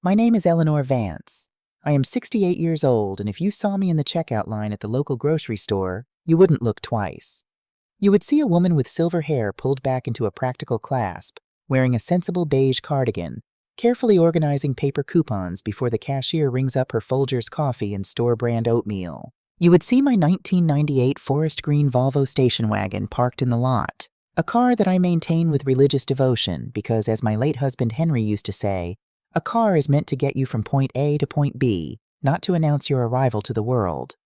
My name is Eleanor Vance. I am 68 years old, and if you saw me in the checkout line at the local grocery store, you wouldn't look twice. You would see a woman with silver hair pulled back into a practical clasp, wearing a sensible beige cardigan, carefully organizing paper coupons before the cashier rings up her Folgers coffee and store-brand oatmeal. You would see my 1998 forest green Volvo station wagon parked in the lot, a car that I maintain with religious devotion because, as my late husband Henry used to say, a car is meant to get you from point A to point B, not to announce your arrival to the world.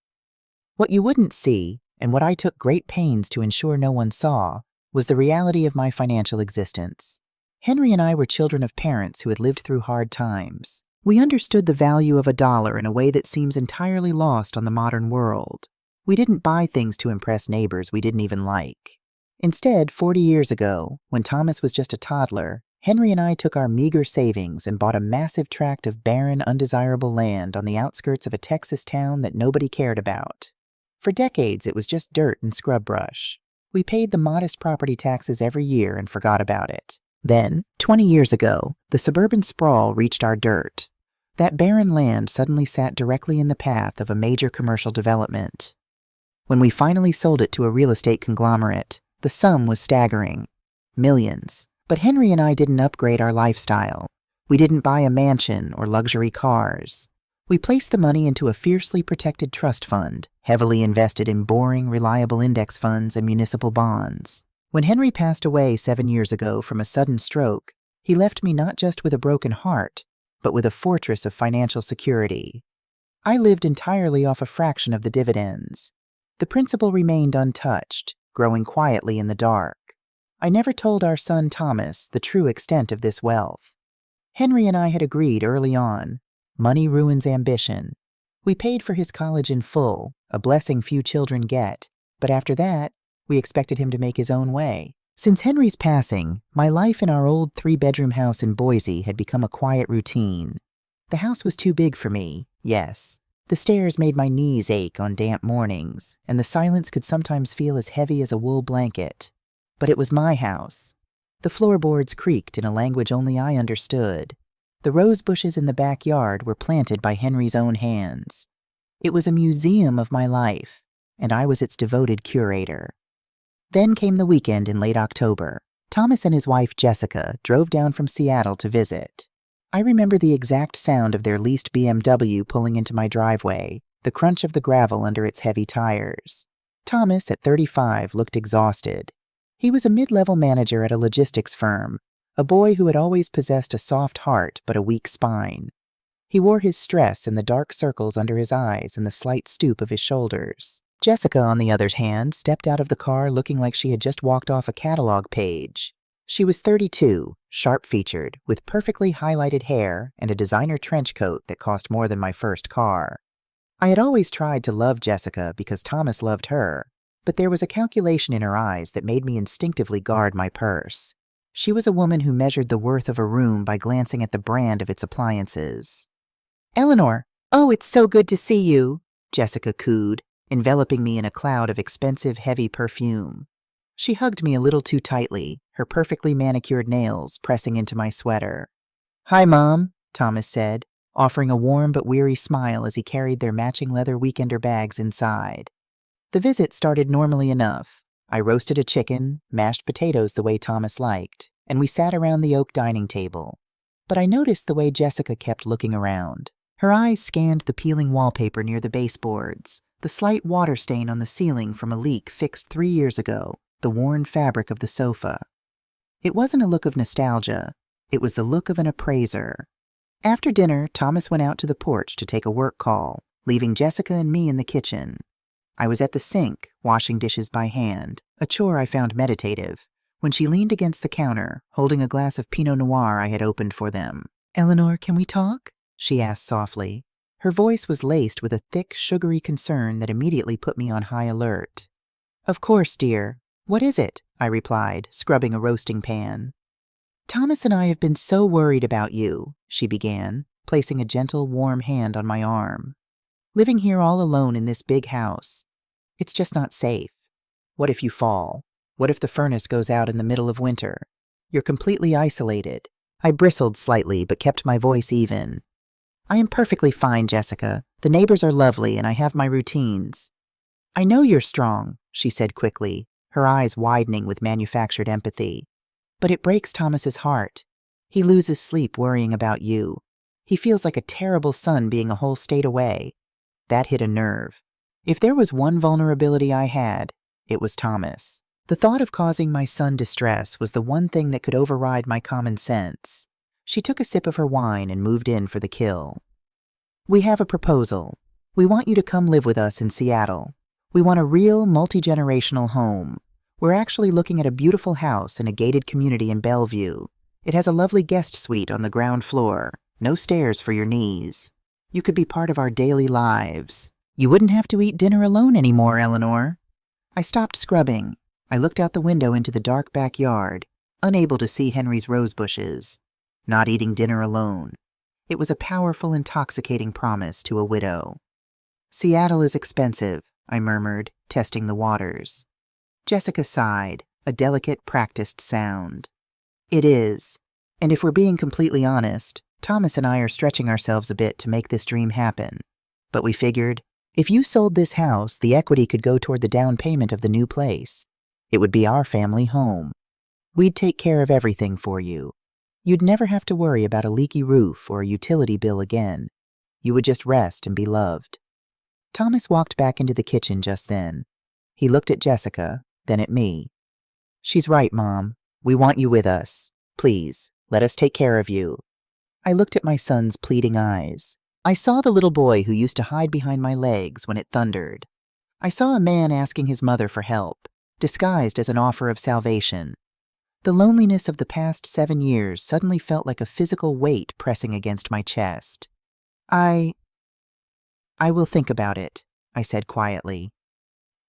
What you wouldn't see, and what I took great pains to ensure no one saw, was the reality of my financial existence. Henry and I were children of parents who had lived through hard times. We understood the value of a dollar in a way that seems entirely lost on the modern world. We didn't buy things to impress neighbors we didn't even like. Instead, 40 years ago, when Thomas was just a toddler, Henry and I took our meager savings and bought a massive tract of barren, undesirable land on the outskirts of a Texas town that nobody cared about. For decades, it was just dirt and scrub brush. We paid the modest property taxes every year and forgot about it. Then, 20 years ago, the suburban sprawl reached our dirt. That barren land suddenly sat directly in the path of a major commercial development. When we finally sold it to a real estate conglomerate, the sum was staggering. Millions. But Henry and I didn't upgrade our lifestyle. We didn't buy a mansion or luxury cars. We placed the money into a fiercely protected trust fund, heavily invested in boring, reliable index funds and municipal bonds. When Henry passed away 7 years ago from a sudden stroke, he left me not just with a broken heart, but with a fortress of financial security. I lived entirely off a fraction of the dividends. The principal remained untouched, growing quietly in the dark. I never told our son Thomas the true extent of this wealth. Henry and I had agreed early on, money ruins ambition. We paid for his college in full, a blessing few children get, but after that, we expected him to make his own way. Since Henry's passing, my life in our old 3-bedroom house in Boise had become a quiet routine. The house was too big for me, yes. The stairs made my knees ache on damp mornings, and the silence could sometimes feel as heavy as a wool blanket. But it was my house. The floorboards creaked in a language only I understood. The rose bushes in the backyard were planted by Henry's own hands. It was a museum of my life, and I was its devoted curator. Then came the weekend in late October. Thomas and his wife Jessica drove down from Seattle to visit. I remember the exact sound of their leased BMW pulling into my driveway, the crunch of the gravel under its heavy tires. Thomas, at 35, looked exhausted. He was a mid-level manager at a logistics firm, a boy who had always possessed a soft heart but a weak spine. He wore his stress in the dark circles under his eyes and the slight stoop of his shoulders. Jessica, on the other hand, stepped out of the car looking like she had just walked off a catalog page. She was 32, sharp-featured, with perfectly highlighted hair and a designer trench coat that cost more than my first car. I had always tried to love Jessica because Thomas loved her, but there was a calculation in her eyes that made me instinctively guard my purse. She was a woman who measured the worth of a room by glancing at the brand of its appliances. "Eleanor, oh, it's so good to see you," Jessica cooed, enveloping me in a cloud of expensive, heavy perfume. She hugged me a little too tightly, her perfectly manicured nails pressing into my sweater. "Hi, Mom," Thomas said, offering a warm but weary smile as he carried their matching leather weekender bags inside. The visit started normally enough. I roasted a chicken, mashed potatoes the way Thomas liked, and we sat around the oak dining table. But I noticed the way Jessica kept looking around. Her eyes scanned the peeling wallpaper near the baseboards, the slight water stain on the ceiling from a leak fixed 3 years ago, the worn fabric of the sofa. It wasn't a look of nostalgia. It was the look of an appraiser. After dinner, Thomas went out to the porch to take a work call, leaving Jessica and me in the kitchen. I was at the sink, washing dishes by hand, a chore I found meditative, when she leaned against the counter, holding a glass of Pinot Noir I had opened for them. "Eleanor, can we talk?" she asked softly. Her voice was laced with a thick, sugary concern that immediately put me on high alert. "Of course, dear. What is it?" I replied, scrubbing a roasting pan. "Thomas and I have been so worried about you," she began, placing a gentle, warm hand on my arm. "Living here all alone in this big house. It's just not safe. What if you fall? What if the furnace goes out in the middle of winter? You're completely isolated. I bristled slightly but kept my voice even. I am perfectly fine, Jessica. The neighbors are lovely and I have my routines. I know you're strong, she said quickly, her eyes widening with manufactured empathy. But it breaks Thomas's heart. He loses sleep worrying about you. He feels like a terrible son being a whole state away. That hit a nerve. If there was one vulnerability I had, it was Thomas. The thought of causing my son distress was the one thing that could override my common sense. She took a sip of her wine and moved in for the kill. We have a proposal. We want you to come live with us in Seattle. We want a real, multi-generational home. We're actually looking at a beautiful house in a gated community in Bellevue. It has a lovely guest suite on the ground floor. No stairs for your knees. You could be part of our daily lives. You wouldn't have to eat dinner alone anymore, Eleanor. I stopped scrubbing. I looked out the window into the dark backyard, unable to see Henry's rose bushes. Not eating dinner alone. It was a powerful, intoxicating promise to a widow. Seattle is expensive, I murmured, testing the waters. Jessica sighed, a delicate, practiced sound. It is. And if we're being completely honest, Thomas and I are stretching ourselves a bit to make this dream happen. But we figured, if you sold this house, the equity could go toward the down payment of the new place. It would be our family home. We'd take care of everything for you. You'd never have to worry about a leaky roof or a utility bill again. You would just rest and be loved. Thomas walked back into the kitchen just then. He looked at Jessica, then at me. She's right, Mom. We want you with us. Please, let us take care of you. I looked at my son's pleading eyes. I saw the little boy who used to hide behind my legs when it thundered. I saw a man asking his mother for help, disguised as an offer of salvation. The loneliness of the past 7 years suddenly felt like a physical weight pressing against my chest. I will think about it, I said quietly.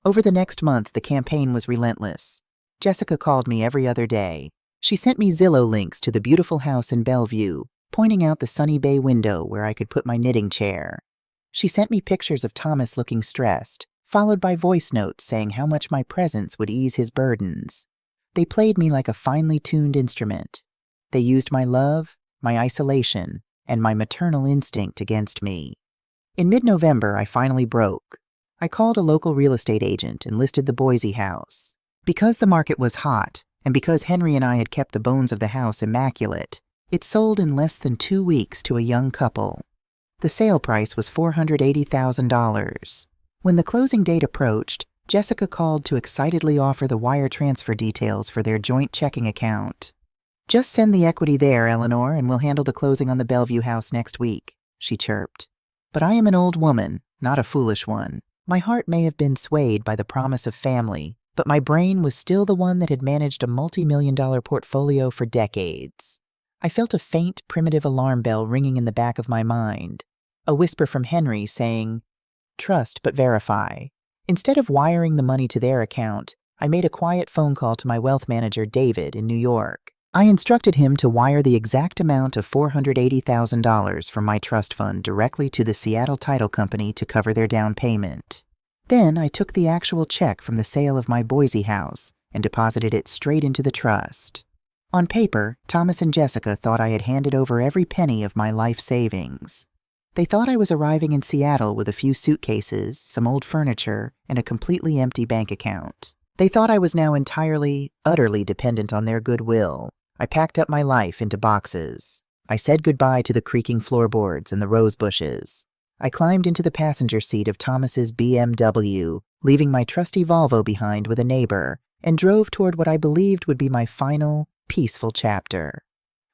Over the next month, the campaign was relentless. Jessica called me every other day. She sent me Zillow links to the beautiful house in Bellevue, pointing out the sunny bay window where I could put my knitting chair. She sent me pictures of Thomas looking stressed, followed by voice notes saying how much my presence would ease his burdens. They played me like a finely tuned instrument. They used my love, my isolation, and my maternal instinct against me. In mid-November, I finally broke. I called a local real estate agent and listed the Boise house. Because the market was hot, and because Henry and I had kept the bones of the house immaculate, it sold in less than 2 weeks to a young couple. The sale price was $480,000. When the closing date approached, Jessica called to excitedly offer the wire transfer details for their joint checking account. Just send the equity there, Eleanor, and we'll handle the closing on the Bellevue house next week, she chirped. But I am an old woman, not a foolish one. My heart may have been swayed by the promise of family, but my brain was still the one that had managed a multi-million-dollar portfolio for decades. I felt a faint, primitive alarm bell ringing in the back of my mind, a whisper from Henry saying, "Trust but verify." Instead of wiring the money to their account, I made a quiet phone call to my wealth manager, David, in New York. I instructed him to wire the exact amount of $480,000 from my trust fund directly to the Seattle Title Company to cover their down payment. Then I took the actual check from the sale of my Boise house and deposited it straight into the trust. On paper, Thomas and Jessica thought I had handed over every penny of my life savings. They thought I was arriving in Seattle with a few suitcases, some old furniture, and a completely empty bank account. They thought I was now entirely, utterly dependent on their goodwill. I packed up my life into boxes. I said goodbye to the creaking floorboards and the rose bushes. I climbed into the passenger seat of Thomas's BMW, leaving my trusty Volvo behind with a neighbor, and drove toward what I believed would be my final, peaceful chapter.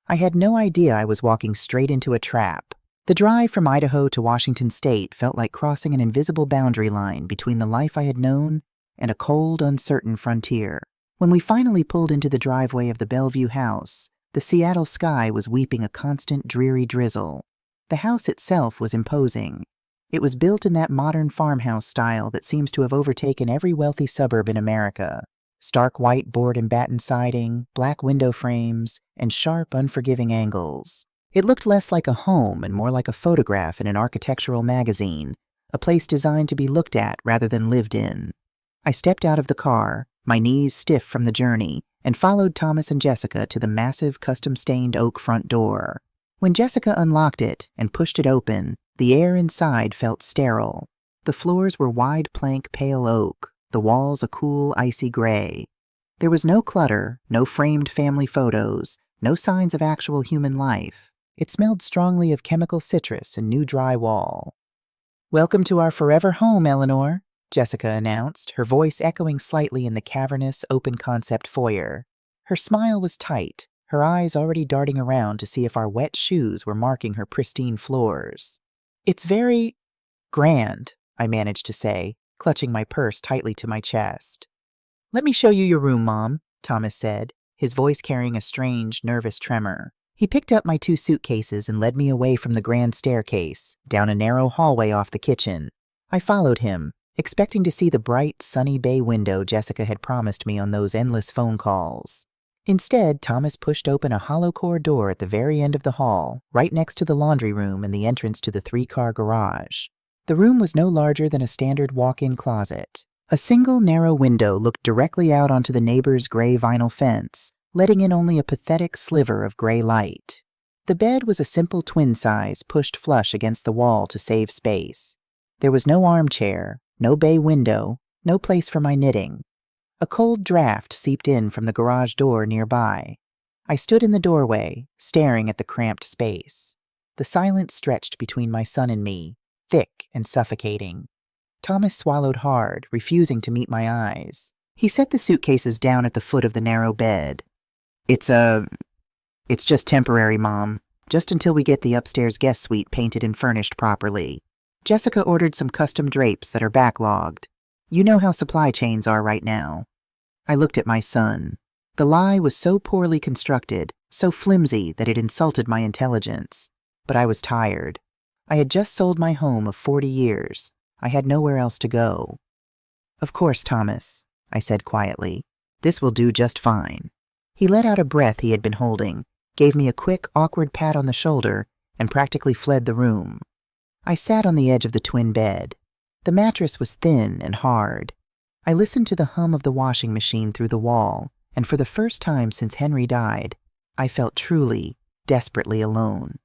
I had no idea I was walking straight into a trap. The drive from Idaho to Washington State felt like crossing an invisible boundary line between the life I had known and a cold, uncertain frontier. When we finally pulled into the driveway of the Bellevue house, the Seattle sky was weeping a constant, dreary drizzle. The house itself was imposing. It was built in that modern farmhouse style that seems to have overtaken every wealthy suburb in America. Stark white board and batten siding, black window frames, and sharp, unforgiving angles. It looked less like a home and more like a photograph in an architectural magazine, a place designed to be looked at rather than lived in. I stepped out of the car, my knees stiff from the journey, and followed Thomas and Jessica to the massive custom-stained oak front door. When Jessica unlocked it and pushed it open, the air inside felt sterile. The floors were wide plank pale oak, the walls a cool, icy gray. There was no clutter, no framed family photos, no signs of actual human life. It smelled strongly of chemical citrus and new drywall. "Welcome to our forever home, Eleanor," Jessica announced, her voice echoing slightly in the cavernous, open-concept foyer. Her smile was tight, her eyes already darting around to see if our wet shoes were marking her pristine floors. "It's very grand," I managed to say, clutching my purse tightly to my chest. "Let me show you your room, Mom," Thomas said, his voice carrying a strange, nervous tremor. He picked up my 2 suitcases and led me away from the grand staircase, down a narrow hallway off the kitchen. I followed him, expecting to see the bright, sunny bay window Jessica had promised me on those endless phone calls. Instead, Thomas pushed open a hollow-core door at the very end of the hall, right next to the laundry room and the entrance to the 3-car garage. The room was no larger than a standard walk-in closet. A single narrow window looked directly out onto the neighbor's gray vinyl fence, letting in only a pathetic sliver of gray light. The bed was a simple twin size pushed flush against the wall to save space. There was no armchair, no bay window, no place for my knitting. A cold draft seeped in from the garage door nearby. I stood in the doorway, staring at the cramped space. The silence stretched between my son and me, thick and suffocating. Thomas swallowed hard, refusing to meet my eyes. He set the suitcases down at the foot of the narrow bed. It's just temporary, Mom. Just until we get the upstairs guest suite painted and furnished properly. Jessica ordered some custom drapes that are backlogged. You know how supply chains are right now." I looked at my son. The lie was so poorly constructed, so flimsy that it insulted my intelligence. But I was tired. I had just sold my home of 40 years. I had nowhere else to go. "Of course, Thomas," I said quietly. "This will do just fine." He let out a breath he had been holding, gave me a quick, awkward pat on the shoulder, and practically fled the room. I sat on the edge of the twin bed. The mattress was thin and hard. I listened to the hum of the washing machine through the wall, and for the first time since Henry died, I felt truly, desperately alone.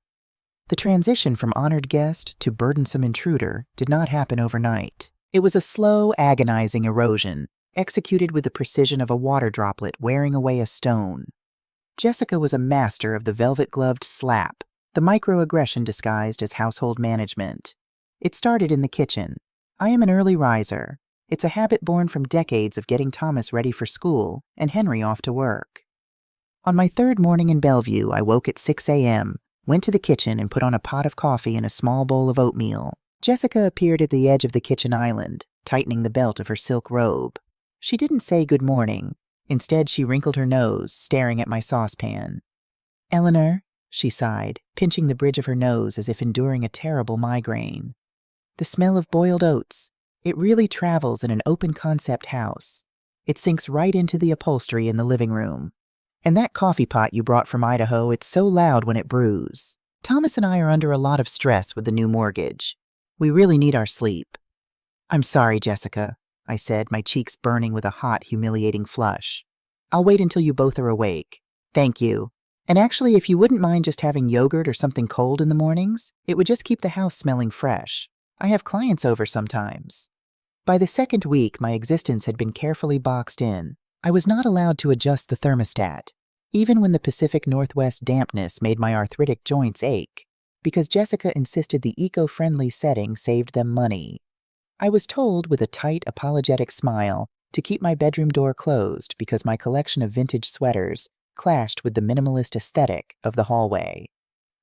The transition from honored guest to burdensome intruder did not happen overnight. It was a slow, agonizing erosion, executed with the precision of a water droplet wearing away a stone. Jessica was a master of the velvet-gloved slap, the microaggression disguised as household management. It started in the kitchen. I am an early riser. It's a habit born from decades of getting Thomas ready for school and Henry off to work. On my 3rd morning in Bellevue, I woke at 6 a.m., went to the kitchen and put on a pot of coffee and a small bowl of oatmeal. Jessica appeared at the edge of the kitchen island, tightening the belt of her silk robe. She didn't say good morning. Instead, she wrinkled her nose, staring at my saucepan. "Eleanor," she sighed, pinching the bridge of her nose as if enduring a terrible migraine. "The smell of boiled oats. It really travels in an open-concept house. It sinks right into the upholstery in the living room. And that coffee pot you brought from Idaho, it's so loud when it brews. Thomas and I are under a lot of stress with the new mortgage. We really need our sleep." "I'm sorry, Jessica," I said, my cheeks burning with a hot, humiliating flush. "I'll wait until you both are awake. Thank you. And actually, if you wouldn't mind just having yogurt or something cold in the mornings, it would just keep the house smelling fresh. I have clients over sometimes." By the 2nd week, my existence had been carefully boxed in. I was not allowed to adjust the thermostat, even when the Pacific Northwest dampness made my arthritic joints ache, because Jessica insisted the eco-friendly setting saved them money. I was told, with a tight, apologetic smile, to keep my bedroom door closed because my collection of vintage sweaters clashed with the minimalist aesthetic of the hallway.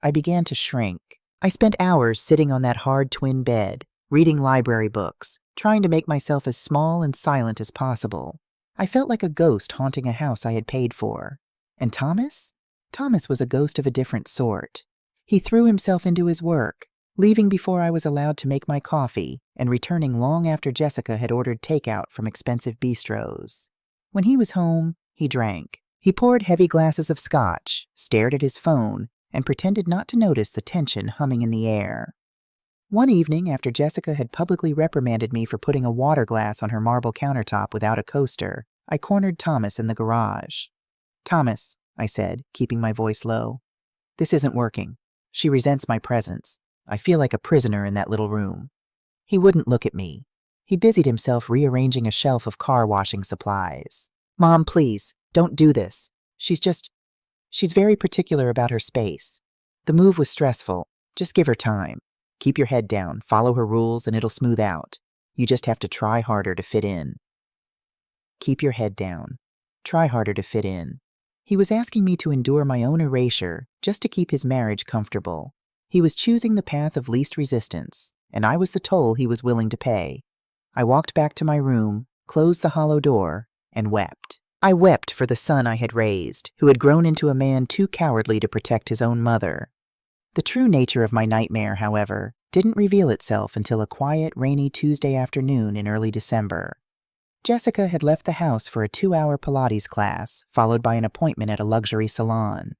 I began to shrink. I spent hours sitting on that hard twin bed, reading library books, trying to make myself as small and silent as possible. I felt like a ghost haunting a house I had paid for. And Thomas? Thomas was a ghost of a different sort. He threw himself into his work, leaving before I was allowed to make my coffee and returning long after Jessica had ordered takeout from expensive bistros. When he was home, he drank. He poured heavy glasses of scotch, stared at his phone, and pretended not to notice the tension humming in the air. One evening, after Jessica had publicly reprimanded me for putting a water glass on her marble countertop without a coaster, I cornered Thomas in the garage. "Thomas," I said, keeping my voice low. "This isn't working. She resents my presence. I feel like a prisoner in that little room." He wouldn't look at me. He busied himself rearranging a shelf of car washing supplies. "Mom, please, don't do this. She's very particular about her space. The move was stressful. Just give her time. Keep your head down, follow her rules, and it'll smooth out. You just have to try harder to fit in." Keep your head down. Try harder to fit in. He was asking me to endure my own erasure just to keep his marriage comfortable. He was choosing the path of least resistance, and I was the toll he was willing to pay. I walked back to my room, closed the hollow door, and wept. I wept for the son I had raised, who had grown into a man too cowardly to protect his own mother. The true nature of my nightmare, however, didn't reveal itself until a quiet, rainy Tuesday afternoon in early December. Jessica had left the house for a 2-hour Pilates class, followed by an appointment at a luxury salon.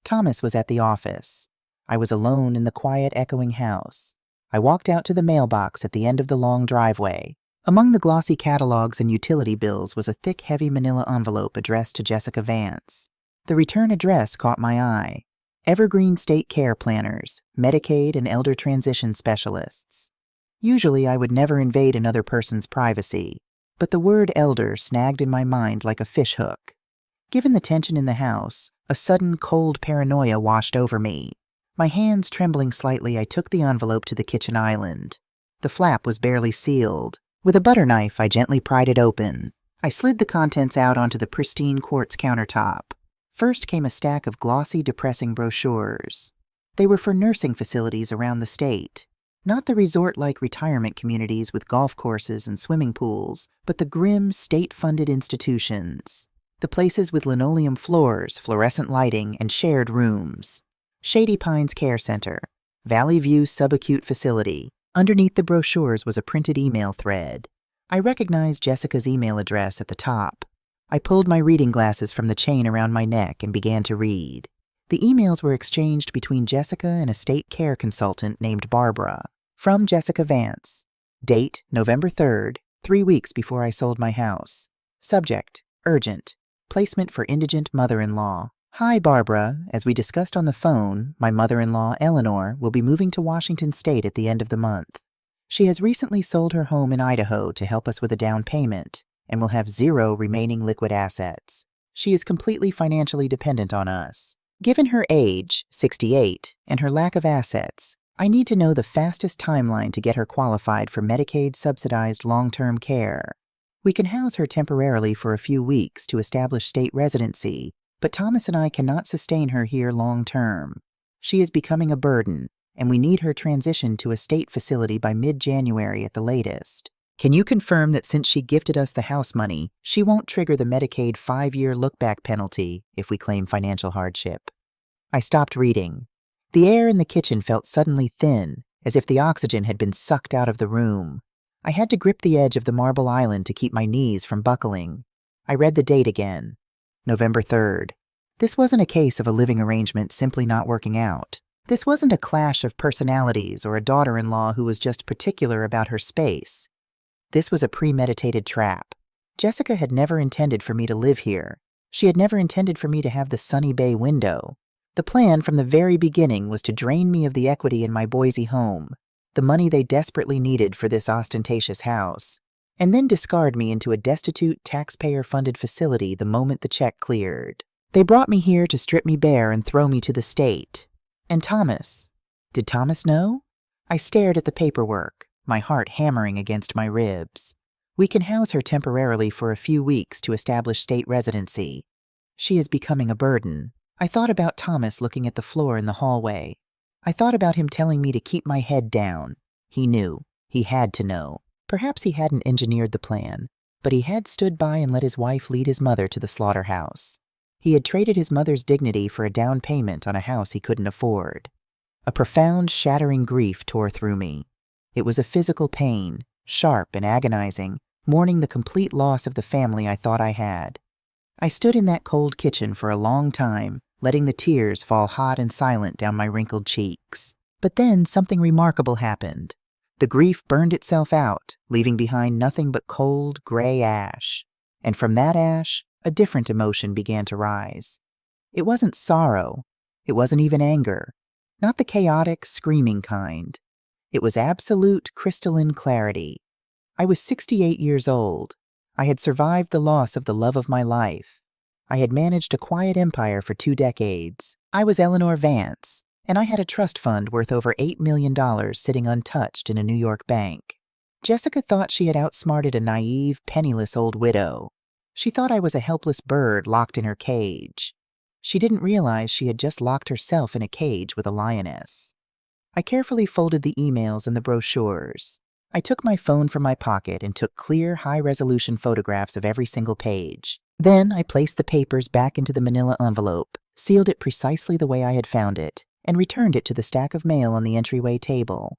Thomas was at the office. I was alone in the quiet, echoing house. I walked out to the mailbox at the end of the long driveway. Among the glossy catalogs and utility bills was a thick, heavy manila envelope addressed to Jessica Vance. The return address caught my eye. Evergreen State Care Planners, Medicaid and Elder Transition Specialists. Usually I would never invade another person's privacy, but the word elder snagged in my mind like a fishhook. Given the tension in the house, a sudden cold paranoia washed over me. My hands trembling slightly, I took the envelope to the kitchen island. The flap was barely sealed. With a butter knife, I gently pried it open. I slid the contents out onto the pristine quartz countertop. First came a stack of glossy, depressing brochures. They were for nursing facilities around the state. Not the resort-like retirement communities with golf courses and swimming pools, but the grim, state-funded institutions. The places with linoleum floors, fluorescent lighting, and shared rooms. Shady Pines Care Center, Valley View Subacute Facility. Underneath the brochures was a printed email thread. I recognized Jessica's email address at the top. I pulled my reading glasses from the chain around my neck and began to read. The emails were exchanged between Jessica and a state care consultant named Barbara. From Jessica Vance. Date, November 3rd, 3 weeks before I sold my house. Subject, urgent. Placement for indigent mother-in-law. Hi, Barbara. As we discussed on the phone, my mother-in-law, Eleanor, will be moving to Washington State at the end of the month. She has recently sold her home in Idaho to help us with a down payment and will have 0 remaining liquid assets. She is completely financially dependent on us. Given her age, 68, and her lack of assets, I need to know the fastest timeline to get her qualified for Medicaid-subsidized long-term care. We can house her temporarily for a few weeks to establish state residency, but Thomas and I cannot sustain her here long-term. She is becoming a burden, and we need her transitioned to a state facility by mid-January at the latest. Can you confirm that since she gifted us the house money, she won't trigger the Medicaid 5-year look-back penalty if we claim financial hardship? I stopped reading. The air in the kitchen felt suddenly thin, as if the oxygen had been sucked out of the room. I had to grip the edge of the marble island to keep my knees from buckling. I read the date again. November 3rd. This wasn't a case of a living arrangement simply not working out. This wasn't a clash of personalities or a daughter-in-law who was just particular about her space. This was a premeditated trap. Jessica had never intended for me to live here. She had never intended for me to have the sunny bay window. The plan from the very beginning was to drain me of the equity in my Boise home, the money they desperately needed for this ostentatious house, and then discard me into a destitute, taxpayer-funded facility the moment the check cleared. They brought me here to strip me bare and throw me to the state. And Thomas? Did Thomas know? I stared at the paperwork, my heart hammering against my ribs. We can house her temporarily for a few weeks to establish state residency. She is becoming a burden. I thought about Thomas looking at the floor in the hallway. I thought about him telling me to keep my head down. He knew. He had to know. Perhaps he hadn't engineered the plan, but he had stood by and let his wife lead his mother to the slaughterhouse. He had traded his mother's dignity for a down payment on a house he couldn't afford. A profound, shattering grief tore through me. It was a physical pain, sharp and agonizing, mourning the complete loss of the family I thought I had. I stood in that cold kitchen for a long time, letting the tears fall hot and silent down my wrinkled cheeks. But then something remarkable happened. The grief burned itself out, leaving behind nothing but cold, gray ash. And from that ash, a different emotion began to rise. It wasn't sorrow. It wasn't even anger. Not the chaotic, screaming kind. It was absolute, crystalline clarity. I was 68 years old. I had survived the loss of the love of my life. I had managed a quiet empire for 2 decades. I was Eleanor Vance, and I had a trust fund worth over $8 million sitting untouched in a New York bank. Jessica thought she had outsmarted a naive, penniless old widow. She thought I was a helpless bird locked in her cage. She didn't realize she had just locked herself in a cage with a lioness. I carefully folded the emails and the brochures. I took my phone from my pocket and took clear, high-resolution photographs of every single page. Then I placed the papers back into the manila envelope, sealed it precisely the way I had found it, and returned it to the stack of mail on the entryway table.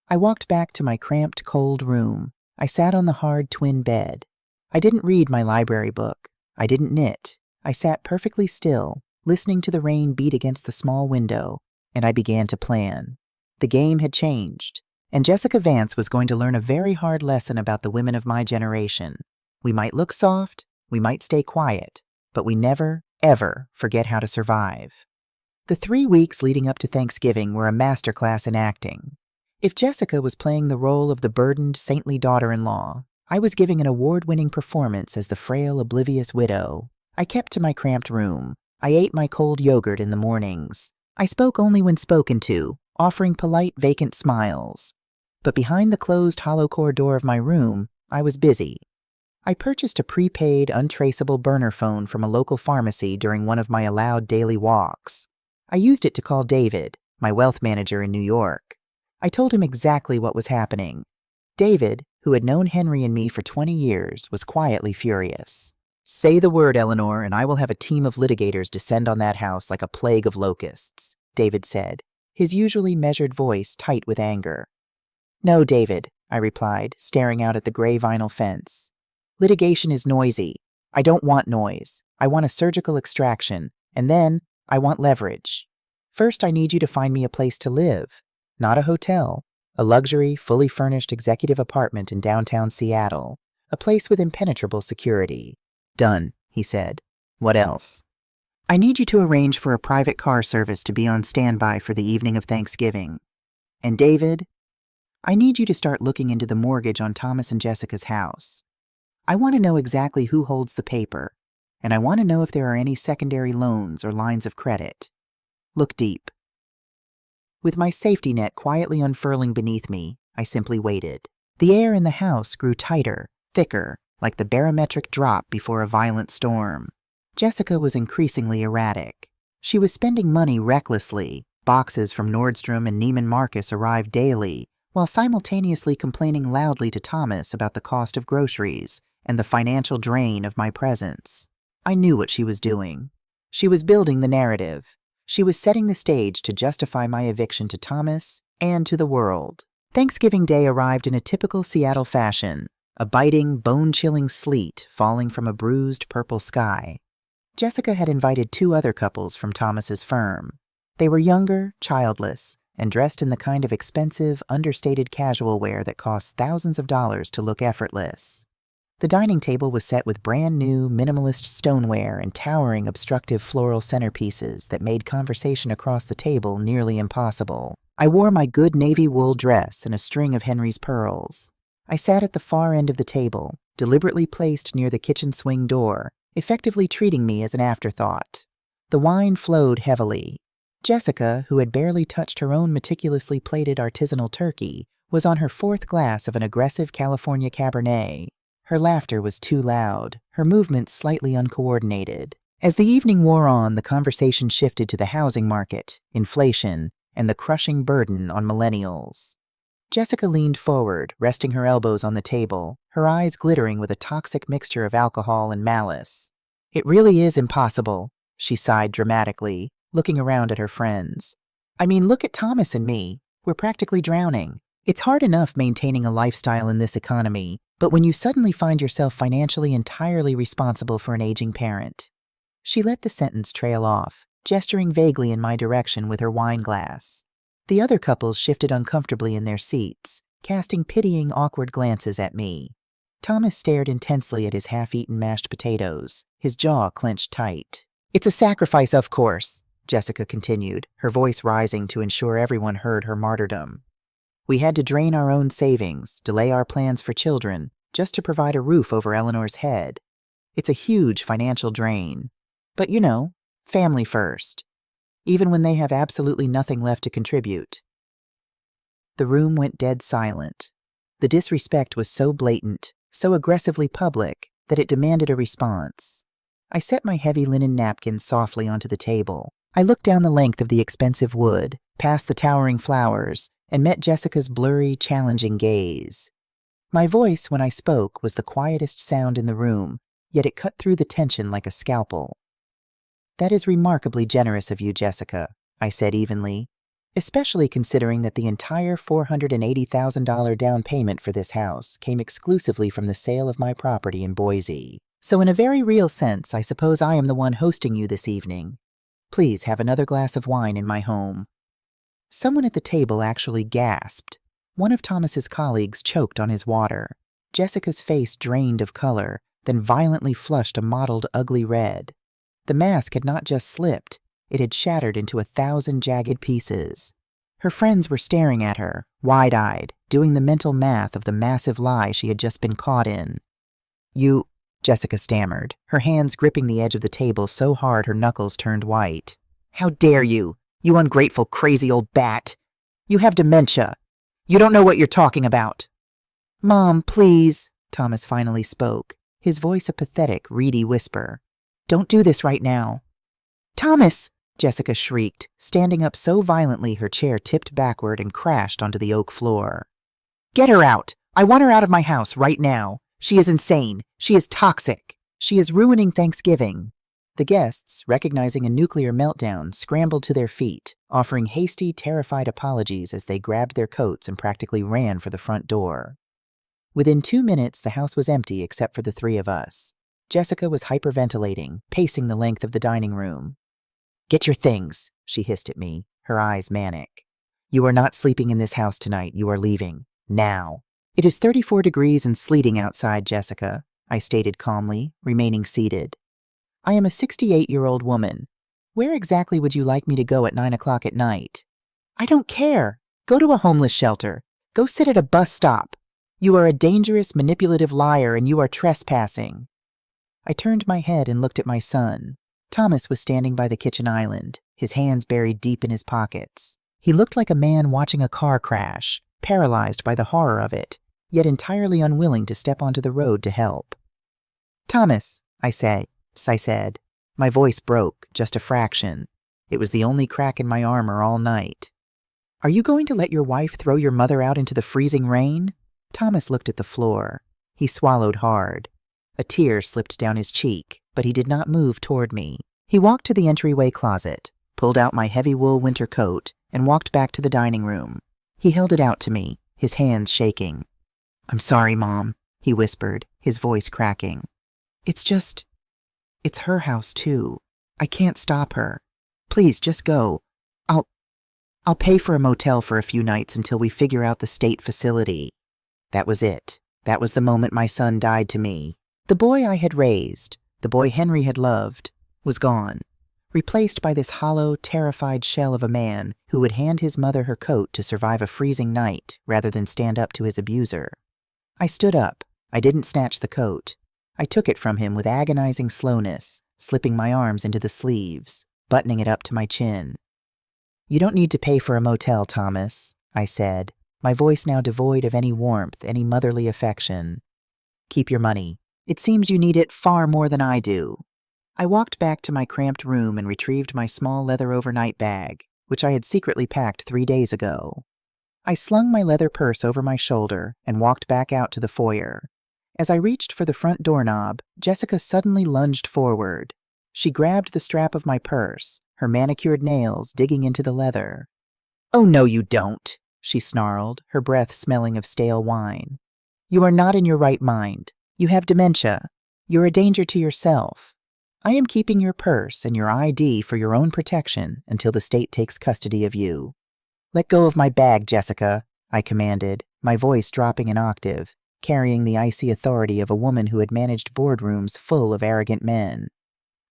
I walked back to my cramped, cold room. I sat on the hard twin bed. I didn't read my library book. I didn't knit. I sat perfectly still, listening to the rain beat against the small window, and I began to plan. The game had changed, and Jessica Vance was going to learn a very hard lesson about the women of my generation. We might look soft, we might stay quiet, but we never, ever forget how to survive. The 3 weeks leading up to Thanksgiving were a masterclass in acting. If Jessica was playing the role of the burdened, saintly daughter-in-law, I was giving an award-winning performance as the frail, oblivious widow. I kept to my cramped room. I ate my cold yogurt in the mornings. I spoke only when spoken to, offering polite, vacant smiles. But behind the closed hollow-core door of my room, I was busy. I purchased a prepaid, untraceable burner phone from a local pharmacy during one of my allowed daily walks. I used it to call David, my wealth manager in New York. I told him exactly what was happening. David, who had known Henry and me for 20 years, was quietly furious. "Say the word, Eleanor, and I will have a team of litigators descend on that house like a plague of locusts," David said, his usually measured voice tight with anger. "No, David," I replied, staring out at the gray vinyl fence. "Litigation is noisy. I don't want noise. I want a surgical extraction, and then I want leverage. First, I need you to find me a place to live. Not a hotel, a luxury, fully furnished executive apartment in downtown Seattle, a place with impenetrable security." "Done," he said. "What else?" "I need you to arrange for a private car service to be on standby for the evening of Thanksgiving. And David, I need you to start looking into the mortgage on Thomas and Jessica's house. I want to know exactly who holds the paper, and I want to know if there are any secondary loans or lines of credit. Look deep." With my safety net quietly unfurling beneath me, I simply waited. The air in the house grew tighter, thicker, like the barometric drop before a violent storm. Jessica was increasingly erratic. She was spending money recklessly. Boxes from Nordstrom and Neiman Marcus arrived daily, while simultaneously complaining loudly to Thomas about the cost of groceries and the financial drain of my presence. I knew what she was doing. She was building the narrative. She was setting the stage to justify my eviction to Thomas and to the world. Thanksgiving Day arrived in a typical Seattle fashion, a biting, bone-chilling sleet falling from a bruised purple sky. Jessica had invited 2 other couples from Thomas's firm. They were younger, childless, and dressed in the kind of expensive, understated casual wear that costs thousands of dollars to look effortless. The dining table was set with brand-new, minimalist stoneware and towering, obstructive floral centerpieces that made conversation across the table nearly impossible. I wore my good navy wool dress and a string of Henry's pearls. I sat at the far end of the table, deliberately placed near the kitchen swing door, effectively treating me as an afterthought. The wine flowed heavily. Jessica, who had barely touched her own meticulously plated artisanal turkey, was on her 4th glass of an aggressive California Cabernet. Her laughter was too loud, her movements slightly uncoordinated. As the evening wore on, the conversation shifted to the housing market, inflation, and the crushing burden on millennials. Jessica leaned forward, resting her elbows on the table, her eyes glittering with a toxic mixture of alcohol and malice. "It really is impossible," she sighed dramatically, looking around at her friends. "I mean, look at Thomas and me. We're practically drowning. It's hard enough maintaining a lifestyle in this economy, but when you suddenly find yourself financially entirely responsible for an aging parent." She let the sentence trail off, gesturing vaguely in my direction with her wine glass. The other couples shifted uncomfortably in their seats, casting pitying, awkward glances at me. Thomas stared intensely at his half-eaten mashed potatoes, his jaw clenched tight. "It's a sacrifice, of course," Jessica continued, her voice rising to ensure everyone heard her martyrdom. "We had to drain our own savings, delay our plans for children, just to provide a roof over Eleanor's head. It's a huge financial drain. But family first, even when they have absolutely nothing left to contribute." The room went dead silent. The disrespect was so blatant, so aggressively public, that it demanded a response. I set my heavy linen napkins softly onto the table. I looked down the length of the expensive wood, past the towering flowers, and met Jessica's blurry, challenging gaze. My voice, when I spoke, was the quietest sound in the room, yet it cut through the tension like a scalpel. "That is remarkably generous of you, Jessica," I said evenly, "especially considering that the entire $480,000 down payment for this house came exclusively from the sale of my property in Boise. So in a very real sense, I suppose I am the one hosting you this evening. Please have another glass of wine in my home." Someone at the table actually gasped. One of Thomas's colleagues choked on his water. Jessica's face drained of color, then violently flushed a mottled, ugly red. The mask had not just slipped, it had shattered into 1,000 jagged pieces. Her friends were staring at her, wide-eyed, doing the mental math of the massive lie she had just been caught in. "You," Jessica stammered, her hands gripping the edge of the table so hard her knuckles turned white. "How dare you, you ungrateful, crazy old bat! You have dementia. You don't know what you're talking about." "Mom, please," Thomas finally spoke, his voice a pathetic, reedy whisper. "Don't do this right now." "Thomas!" Jessica shrieked, standing up so violently her chair tipped backward and crashed onto the oak floor. "Get her out! I want her out of my house right now. She is insane. She is toxic. She is ruining Thanksgiving." The guests, recognizing a nuclear meltdown, scrambled to their feet, offering hasty, terrified apologies as they grabbed their coats and practically ran for the front door. Within 2 minutes, the house was empty except for the three of us. Jessica was hyperventilating, pacing the length of the dining room. "Get your things," she hissed at me, her eyes manic. "You are not sleeping in this house tonight. You are leaving. Now." "It is 34 degrees and sleeting outside, Jessica," I stated calmly, remaining seated. "I am a 68-year-old woman. Where exactly would you like me to go at 9 o'clock at night?" "I don't care. Go to a homeless shelter. Go sit at a bus stop. You are a dangerous, manipulative liar and you are trespassing." I turned my head and looked at my son. Thomas was standing by the kitchen island, his hands buried deep in his pockets. He looked like a man watching a car crash, paralyzed by the horror of it, yet entirely unwilling to step onto the road to help. "Thomas," I said. My voice broke, just a fraction. It was the only crack in my armor all night. "Are you going to let your wife throw your mother out into the freezing rain?" Thomas looked at the floor. He swallowed hard. A tear slipped down his cheek, but he did not move toward me. He walked to the entryway closet, pulled out my heavy wool winter coat, and walked back to the dining room. He held it out to me, his hands shaking. "I'm sorry, Mom," he whispered, his voice cracking. It's her house, too. I can't stop her. Please, just go. I'll pay for a motel for a few nights until we figure out the state facility." That was it. That was the moment my son died to me. The boy I had raised, the boy Henry had loved, was gone, replaced by this hollow, terrified shell of a man who would hand his mother her coat to survive a freezing night rather than stand up to his abuser. I stood up. I didn't snatch the coat. I took it from him with agonizing slowness, slipping my arms into the sleeves, buttoning it up to my chin. "You don't need to pay for a motel, Thomas," I said, my voice now devoid of any warmth, any motherly affection. "Keep your money. It seems you need it far more than I do." I walked back to my cramped room and retrieved my small leather overnight bag, which I had secretly packed 3 days ago. I slung my leather purse over my shoulder and walked back out to the foyer. As I reached for the front doorknob, Jessica suddenly lunged forward. She grabbed the strap of my purse, her manicured nails digging into the leather. "Oh, no, you don't," she snarled, her breath smelling of stale wine. "You are not in your right mind. You have dementia. You're a danger to yourself. I am keeping your purse and your ID for your own protection until the state takes custody of you." "Let go of my bag, Jessica," I commanded, my voice dropping an octave. carrying the icy authority of a woman who had managed boardrooms full of arrogant men.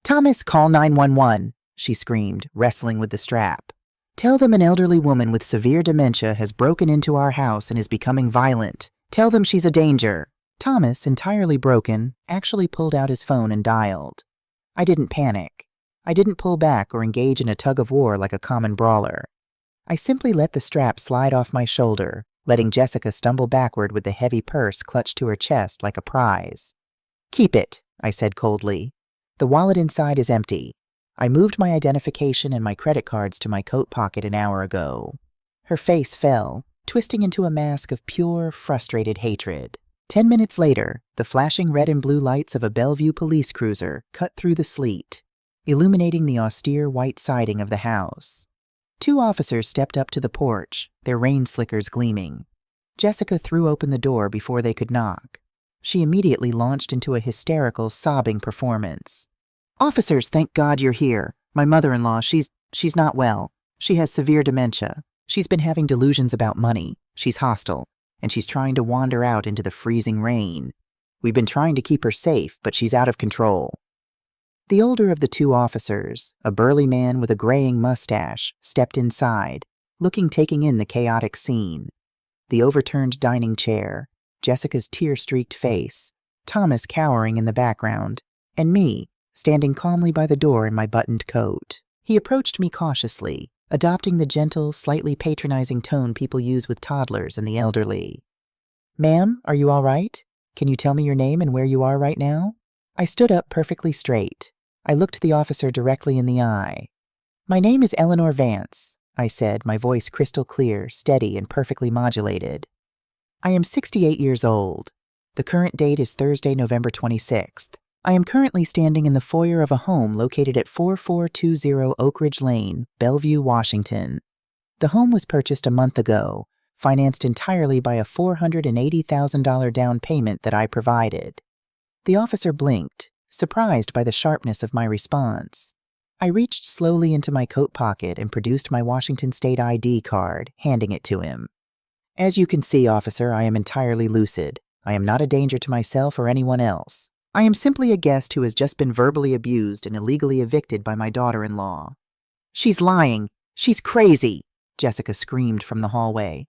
"Thomas, call 911, she screamed, wrestling with the strap. "Tell them an elderly woman with severe dementia has broken into our house and is becoming violent. Tell them she's a danger." Thomas, entirely broken, actually pulled out his phone and dialed. I didn't panic. I didn't pull back or engage in a tug-of-war like a common brawler. I simply let the strap slide off my shoulder, letting Jessica stumble backward with the heavy purse clutched to her chest like a prize. "Keep it," I said coldly. "The wallet inside is empty. I moved my identification and my credit cards to my coat pocket an hour ago." Her face fell, twisting into a mask of pure, frustrated hatred. 10 minutes later, the flashing red and blue lights of a Bellevue police cruiser cut through the sleet, illuminating the austere white siding of the house. 2 officers stepped up to the porch, their rain slickers gleaming. Jessica threw open the door before they could knock. She immediately launched into a hysterical, sobbing performance. "Officers, thank God you're here. My mother-in-law, she's not well. She has severe dementia. She's been having delusions about money. She's hostile, and she's trying to wander out into the freezing rain. We've been trying to keep her safe, but she's out of control." The older of the 2 officers, a burly man with a graying mustache, stepped inside, taking in the chaotic scene. The overturned dining chair, Jessica's tear-streaked face, Thomas cowering in the background, and me, standing calmly by the door in my buttoned coat. He approached me cautiously, adopting the gentle, slightly patronizing tone people use with toddlers and the elderly. "Ma'am, are you all right? Can you tell me your name and where you are right now?" I stood up perfectly straight. I looked the officer directly in the eye. "My name is Eleanor Vance," I said, my voice crystal clear, steady, and perfectly modulated. "I am 68 years old. The current date is Thursday, November 26th. I am currently standing in the foyer of a home located at 4420 Oak Ridge Lane, Bellevue, Washington. The home was purchased a month ago, financed entirely by a $480,000 down payment that I provided." The officer blinked, surprised by the sharpness of my response. I reached slowly into my coat pocket and produced my Washington State ID card, handing it to him. "As you can see, officer, I am entirely lucid. I am not a danger to myself or anyone else. I am simply a guest who has just been verbally abused and illegally evicted by my daughter-in-law." "She's lying! She's crazy!" Jessica screamed from the hallway.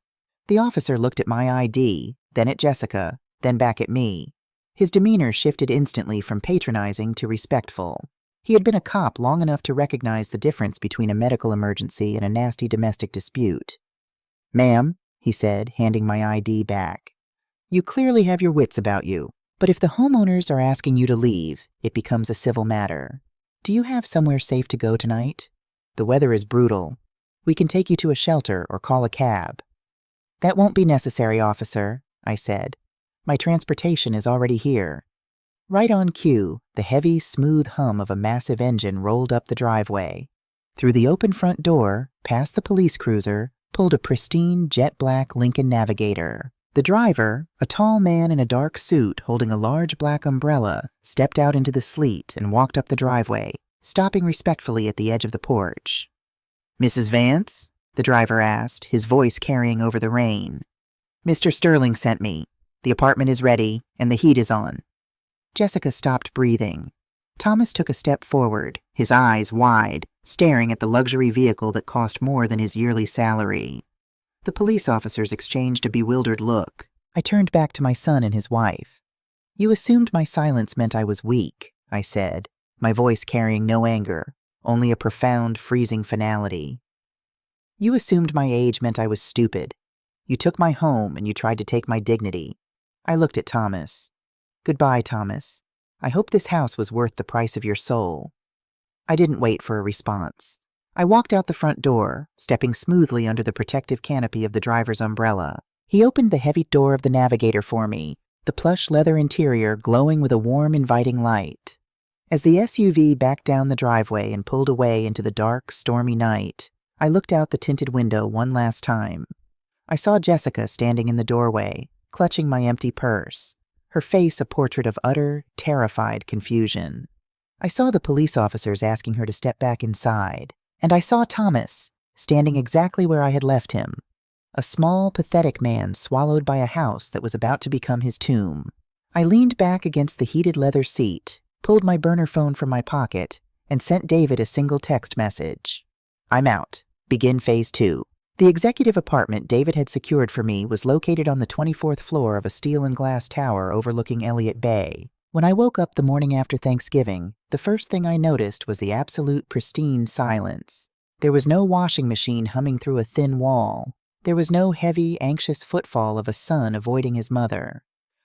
The officer looked at my ID, then at Jessica, then back at me. His demeanor shifted instantly from patronizing to respectful. He had been a cop long enough to recognize the difference between a medical emergency and a nasty domestic dispute. "Ma'am," he said, handing my ID back, "you clearly have your wits about you. But if the homeowners are asking you to leave, it becomes a civil matter. Do you have somewhere safe to go tonight? The weather is brutal. We can take you to a shelter or call a cab." "That won't be necessary, officer," I said. "My transportation is already here." Right on cue, the heavy, smooth hum of a massive engine rolled up the driveway. Through the open front door, past the police cruiser, pulled a pristine, jet-black Lincoln Navigator. The driver, a tall man in a dark suit holding a large black umbrella, stepped out into the sleet and walked up the driveway, stopping respectfully at the edge of the porch. "Mrs. Vance?" the driver asked, his voice carrying over the rain. "Mr. Sterling sent me. The apartment is ready, and the heat is on." Jessica stopped breathing. Thomas took a step forward, his eyes wide, staring at the luxury vehicle that cost more than his yearly salary. The police officers exchanged a bewildered look. I turned back to my son and his wife. "You assumed my silence meant I was weak," I said, my voice carrying no anger, only a profound, freezing finality. "You assumed my age meant I was stupid. You took my home and you tried to take my dignity." I looked at Thomas. "Goodbye, Thomas. I hope this house was worth the price of your soul." I didn't wait for a response. I walked out the front door, stepping smoothly under the protective canopy of the driver's umbrella. He opened the heavy door of the Navigator for me, the plush leather interior glowing with a warm, inviting light. As the SUV backed down the driveway and pulled away into the dark, stormy night, I looked out the tinted window one last time. I saw Jessica standing in the doorway, clutching my empty purse, her face a portrait of utter, terrified confusion. I saw the police officers asking her to step back inside, and I saw Thomas, standing exactly where I had left him, a small, pathetic man swallowed by a house that was about to become his tomb. I leaned back against the heated leather seat, pulled my burner phone from my pocket, and sent David a single text message. I'm out. Begin phase 2. The executive apartment David had secured for me was located on the 24th floor of a steel and glass tower overlooking Elliott Bay. When I woke up the morning after Thanksgiving, the first thing I noticed was the absolute pristine silence. There was no washing machine humming through a thin wall. There was no heavy, anxious footfall of a son avoiding his mother.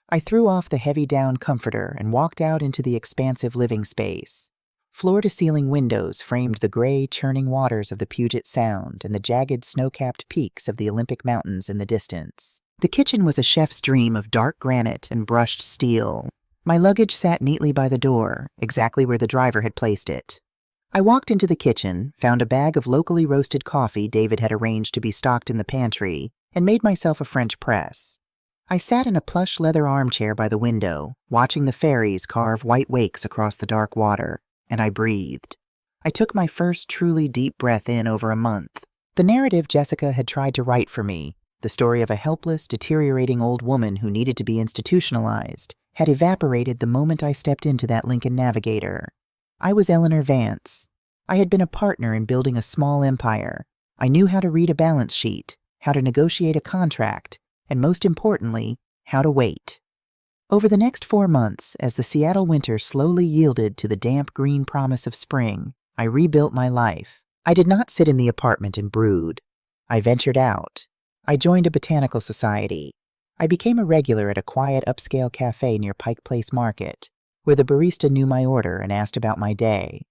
I threw off the heavy down comforter and walked out into the expansive living space. Floor-to-ceiling windows framed the gray, churning waters of the Puget Sound and the jagged, snow-capped peaks of the Olympic Mountains in the distance. The kitchen was a chef's dream of dark granite and brushed steel. My luggage sat neatly by the door, exactly where the driver had placed it. I walked into the kitchen, found a bag of locally roasted coffee David had arranged to be stocked in the pantry, and made myself a French press. I sat in a plush leather armchair by the window, watching the ferries carve white wakes across the dark water, and I breathed. I took my first truly deep breath in over a month. The narrative Jessica had tried to write for me, the story of a helpless, deteriorating old woman who needed to be institutionalized, had evaporated the moment I stepped into that Lincoln Navigator. I was Eleanor Vance. I had been a partner in building a small empire. I knew how to read a balance sheet, how to negotiate a contract, and most importantly, how to wait. Over the next 4 months, as the Seattle winter slowly yielded to the damp green promise of spring, I rebuilt my life. I did not sit in the apartment and brood. I ventured out. I joined a botanical society. I became a regular at a quiet upscale cafe near Pike Place Market, where the barista knew my order and asked about my day.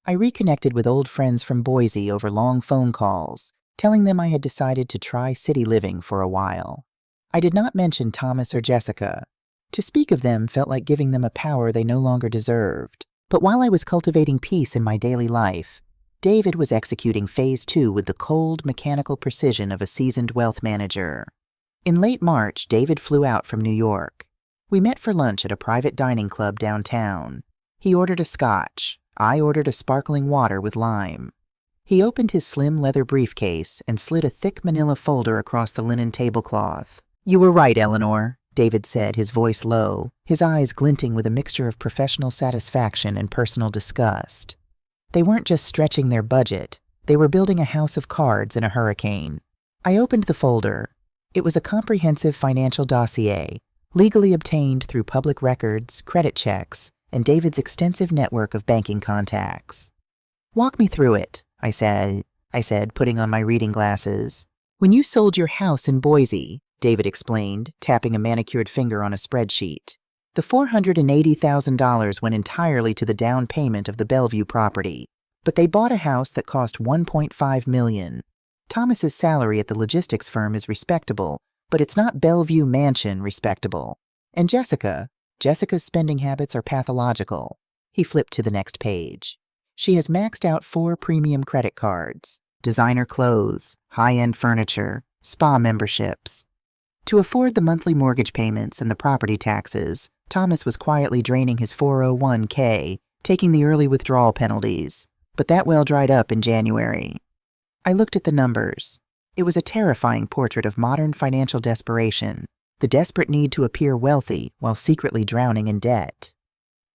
I reconnected with old friends from Boise over long phone calls, telling them I had decided to try city living for a while. I did not mention Thomas or Jessica. To speak of them felt like giving them a power they no longer deserved. But while I was cultivating peace in my daily life, David was executing phase 2 with the cold, mechanical precision of a seasoned wealth manager. In late March, David flew out from New York. We met for lunch at a private dining club downtown. He ordered a scotch. I ordered a sparkling water with lime. He opened his slim leather briefcase and slid a thick manila folder across the linen tablecloth. You were right, Eleanor, David said, his voice low, his eyes glinting with a mixture of professional satisfaction and personal disgust. They weren't just stretching their budget. They were building a house of cards in a hurricane. I opened the folder. It was a comprehensive financial dossier, legally obtained through public records, credit checks, and David's extensive network of banking contacts. Walk me through it, I said, putting on my reading glasses. When you sold your house in Boise, David explained, tapping a manicured finger on a spreadsheet, the $480,000 went entirely to the down payment of the Bellevue property, but they bought a house that cost $1.5 million. Thomas's salary at the logistics firm is respectable, but it's not Bellevue Mansion respectable. And Jessica's spending habits are pathological. He flipped to the next page. She has maxed out 4 premium credit cards, designer clothes, high-end furniture, spa memberships. To afford the monthly mortgage payments and the property taxes, Thomas was quietly draining his 401k, taking the early withdrawal penalties, but that well dried up in January. I looked at the numbers. It was a terrifying portrait of modern financial desperation, the desperate need to appear wealthy while secretly drowning in debt.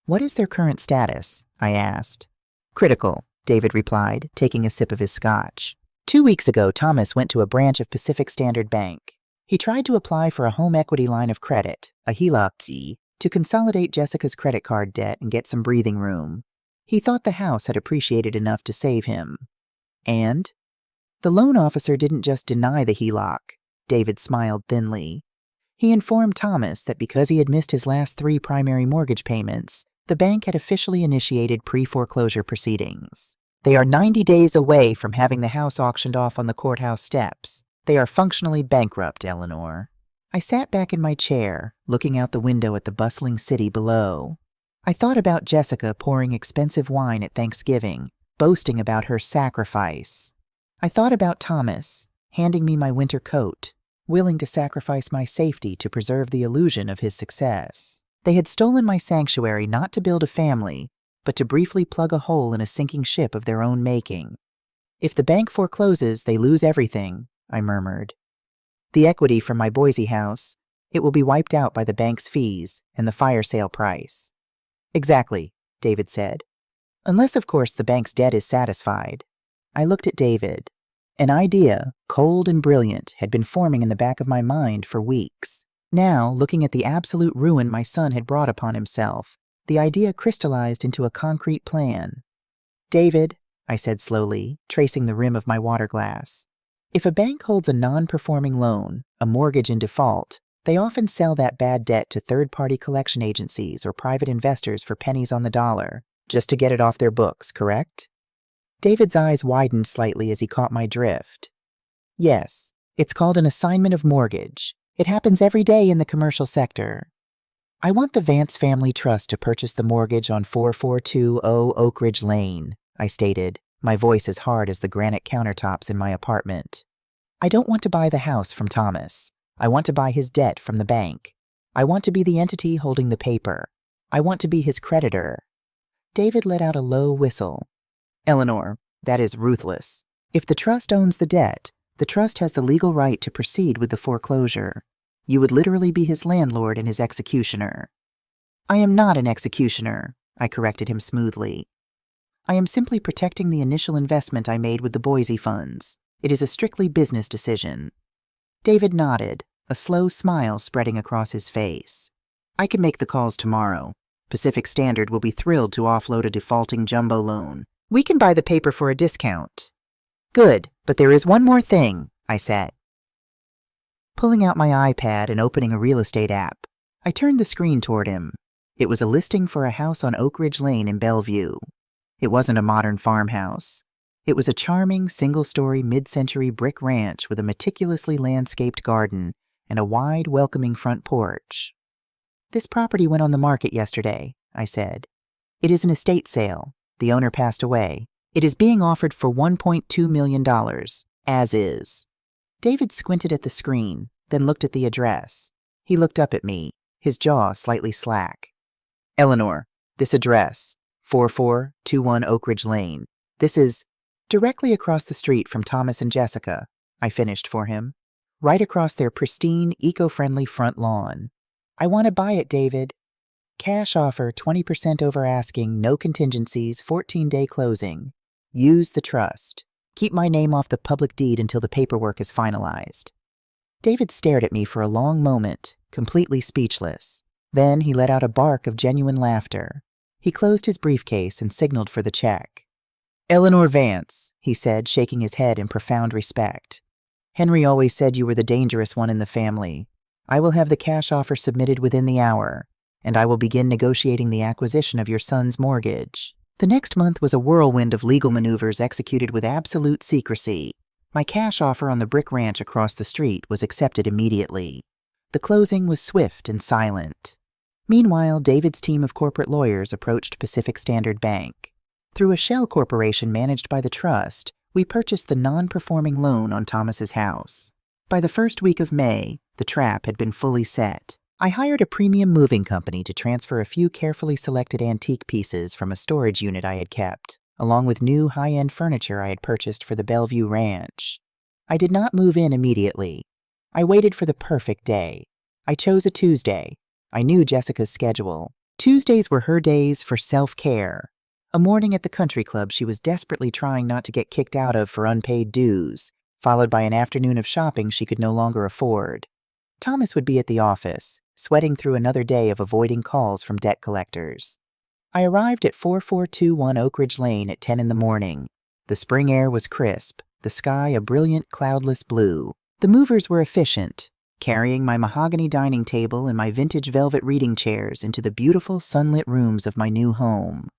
What is their current status? I asked. Critical, David replied, taking a sip of his scotch. 2 weeks ago, Thomas went to a branch of Pacific Standard Bank. He tried to apply for a home equity line of credit, a HELOC, to consolidate Jessica's credit card debt and get some breathing room. He thought the house had appreciated enough to save him. And? The loan officer didn't just deny the HELOC. David smiled thinly. He informed Thomas that because he had missed his last 3 primary mortgage payments, the bank had officially initiated pre-foreclosure proceedings. They are 90 days away from having the house auctioned off on the courthouse steps. They are functionally bankrupt, Eleanor. I sat back in my chair, looking out the window at the bustling city below. I thought about Jessica pouring expensive wine at Thanksgiving, boasting about her sacrifice. I thought about Thomas, handing me my winter coat, willing to sacrifice my safety to preserve the illusion of his success. They had stolen my sanctuary not to build a family, but to briefly plug a hole in a sinking ship of their own making. If the bank forecloses, they lose everything, I murmured. The equity from my Boise house, it will be wiped out by the bank's fees and the fire sale price. Exactly, David said. Unless, of course, the bank's debt is satisfied. I looked at David. An idea, cold and brilliant, had been forming in the back of my mind for weeks. Now, looking at the absolute ruin my son had brought upon himself, the idea crystallized into a concrete plan. David, I said slowly, tracing the rim of my water glass, if a bank holds a non-performing loan, a mortgage in default, they often sell that bad debt to third-party collection agencies or private investors for pennies on the dollar, just to get it off their books, correct? David's eyes widened slightly as he caught my drift. Yes, it's called an assignment of mortgage. It happens every day in the commercial sector. I want the Vance Family Trust to purchase the mortgage on 4420 Oak Ridge Lane, I stated, my voice as hard as the granite countertops in my apartment. I don't want to buy the house from Thomas. I want to buy his debt from the bank. I want to be the entity holding the paper. I want to be his creditor. David let out a low whistle. Eleanor, that is ruthless. If the trust owns the debt, the trust has the legal right to proceed with the foreclosure. You would literally be his landlord and his executioner. I am not an executioner, I corrected him smoothly. I am simply protecting the initial investment I made with the Boise funds. It is a strictly business decision. David nodded, a slow smile spreading across his face. I can make the calls tomorrow. Pacific Standard will be thrilled to offload a defaulting jumbo loan. We can buy the paper for a discount. Good, but there is one more thing, I said. Pulling out my iPad and opening a real estate app, I turned the screen toward him. It was a listing for a house on Oak Ridge Lane in Bellevue. It wasn't a modern farmhouse. It was a charming, single-story, mid-century brick ranch with a meticulously landscaped garden and a wide, welcoming front porch. This property went on the market yesterday, I said. It is an estate sale. The owner passed away. It is being offered for $1.2 million, as is. David squinted at the screen, then looked at the address. He looked up at me, his jaw slightly slack. Eleanor, this address, 4421 Oak Ridge Lane. This is directly across the street from Thomas and Jessica, I finished for him. Right across their pristine, eco-friendly front lawn. I want to buy it, David. Cash offer, 20% over asking, no contingencies, 14-day closing. Use the trust. Keep my name off the public deed until the paperwork is finalized. David stared at me for a long moment, completely speechless. Then he let out a bark of genuine laughter. He closed his briefcase and signaled for the check. Eleanor Vance, he said, shaking his head in profound respect. Henry always said you were the dangerous one in the family. I will have the cash offer submitted within the hour, and I will begin negotiating the acquisition of your son's mortgage. The next month was a whirlwind of legal maneuvers executed with absolute secrecy. My cash offer on the brick ranch across the street was accepted immediately. The closing was swift and silent. Meanwhile, David's team of corporate lawyers approached Pacific Standard Bank. Through a shell corporation managed by the trust, we purchased the non-performing loan on Thomas's house. By the first week of May, the trap had been fully set. I hired a premium moving company to transfer a few carefully selected antique pieces from a storage unit I had kept, along with new high-end furniture I had purchased for the Bellevue Ranch. I did not move in immediately. I waited for the perfect day. I chose a Tuesday. I knew Jessica's schedule. Tuesdays were her days for self-care. A morning at the country club she was desperately trying not to get kicked out of for unpaid dues, followed by an afternoon of shopping she could no longer afford. Thomas would be at the office, sweating through another day of avoiding calls from debt collectors. I arrived at 4421 Oak Ridge Lane at 10 in the morning. The spring air was crisp, the sky a brilliant cloudless blue. The movers were efficient, carrying my mahogany dining table and my vintage velvet reading chairs into the beautiful sunlit rooms of my new home.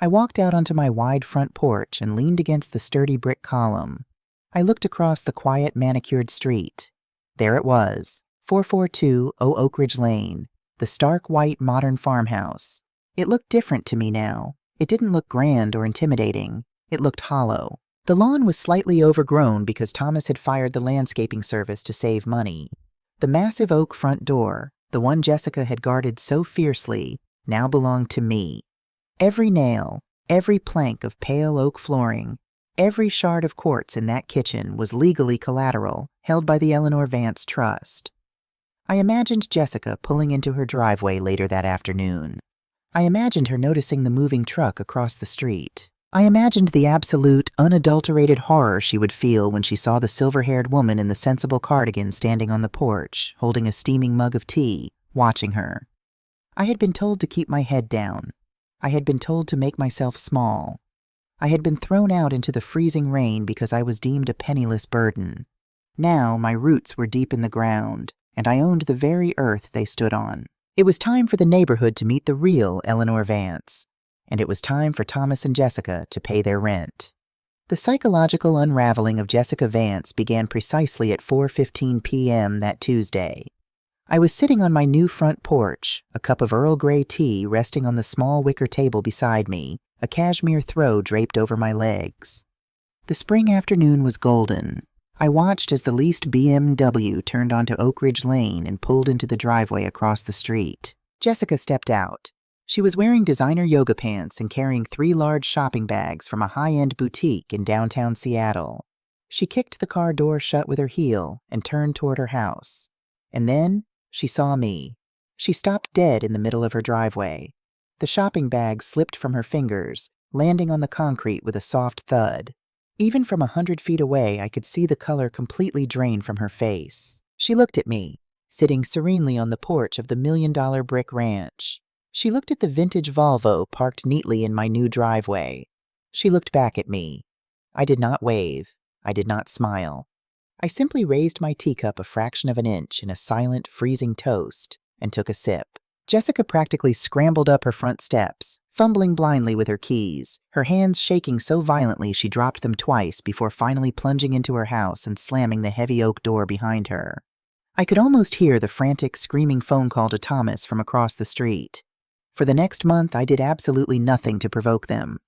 I walked out onto my wide front porch and leaned against the sturdy brick column. I looked across the quiet, manicured street. There it was, 4420 Oak Ridge Lane, the stark white modern farmhouse. It looked different to me now. It didn't look grand or intimidating. It looked hollow. The lawn was slightly overgrown because Thomas had fired the landscaping service to save money. The massive oak front door, the one Jessica had guarded so fiercely, now belonged to me. Every nail, every plank of pale oak flooring, Every shard of quartz in that kitchen was legally collateral, held by the Eleanor Vance Trust. I imagined Jessica pulling into her driveway later that afternoon. I imagined her noticing the moving truck across the street. I imagined the absolute, unadulterated horror she would feel when she saw the silver-haired woman in the sensible cardigan standing on the porch, holding a steaming mug of tea, watching her. I had been told to keep my head down. I had been told to make myself small. I had been thrown out into the freezing rain because I was deemed a penniless burden. Now my roots were deep in the ground, and I owned the very earth they stood on. It was time for the neighborhood to meet the real Eleanor Vance, and it was time for Thomas and Jessica to pay their rent. The psychological unraveling of Jessica Vance began precisely at 4:15 p.m. that Tuesday. I was sitting on my new front porch, a cup of Earl Grey tea resting on the small wicker table beside me, a cashmere throw draped over my legs. The spring afternoon was golden. I watched as the leased BMW turned onto Oak Ridge Lane and pulled into the driveway across the street. Jessica stepped out. She was wearing designer yoga pants and carrying 3 large shopping bags from a high-end boutique in downtown Seattle. She kicked the car door shut with her heel and turned toward her house. And then she saw me. She stopped dead in the middle of her driveway. The shopping bag slipped from her fingers, landing on the concrete with a soft thud. Even from 100 feet away, I could see the color completely drain from her face. She looked at me, sitting serenely on the porch of the $1 million brick ranch. She looked at the vintage Volvo parked neatly in my new driveway. She looked back at me. I did not wave. I did not smile. I simply raised my teacup a fraction of an inch in a silent, freezing toast and took a sip. Jessica practically scrambled up her front steps, fumbling blindly with her keys, her hands shaking so violently she dropped them twice before finally plunging into her house and slamming the heavy oak door behind her. I could almost hear the frantic, screaming phone call to Thomas from across the street. For the next month, I did absolutely nothing to provoke them.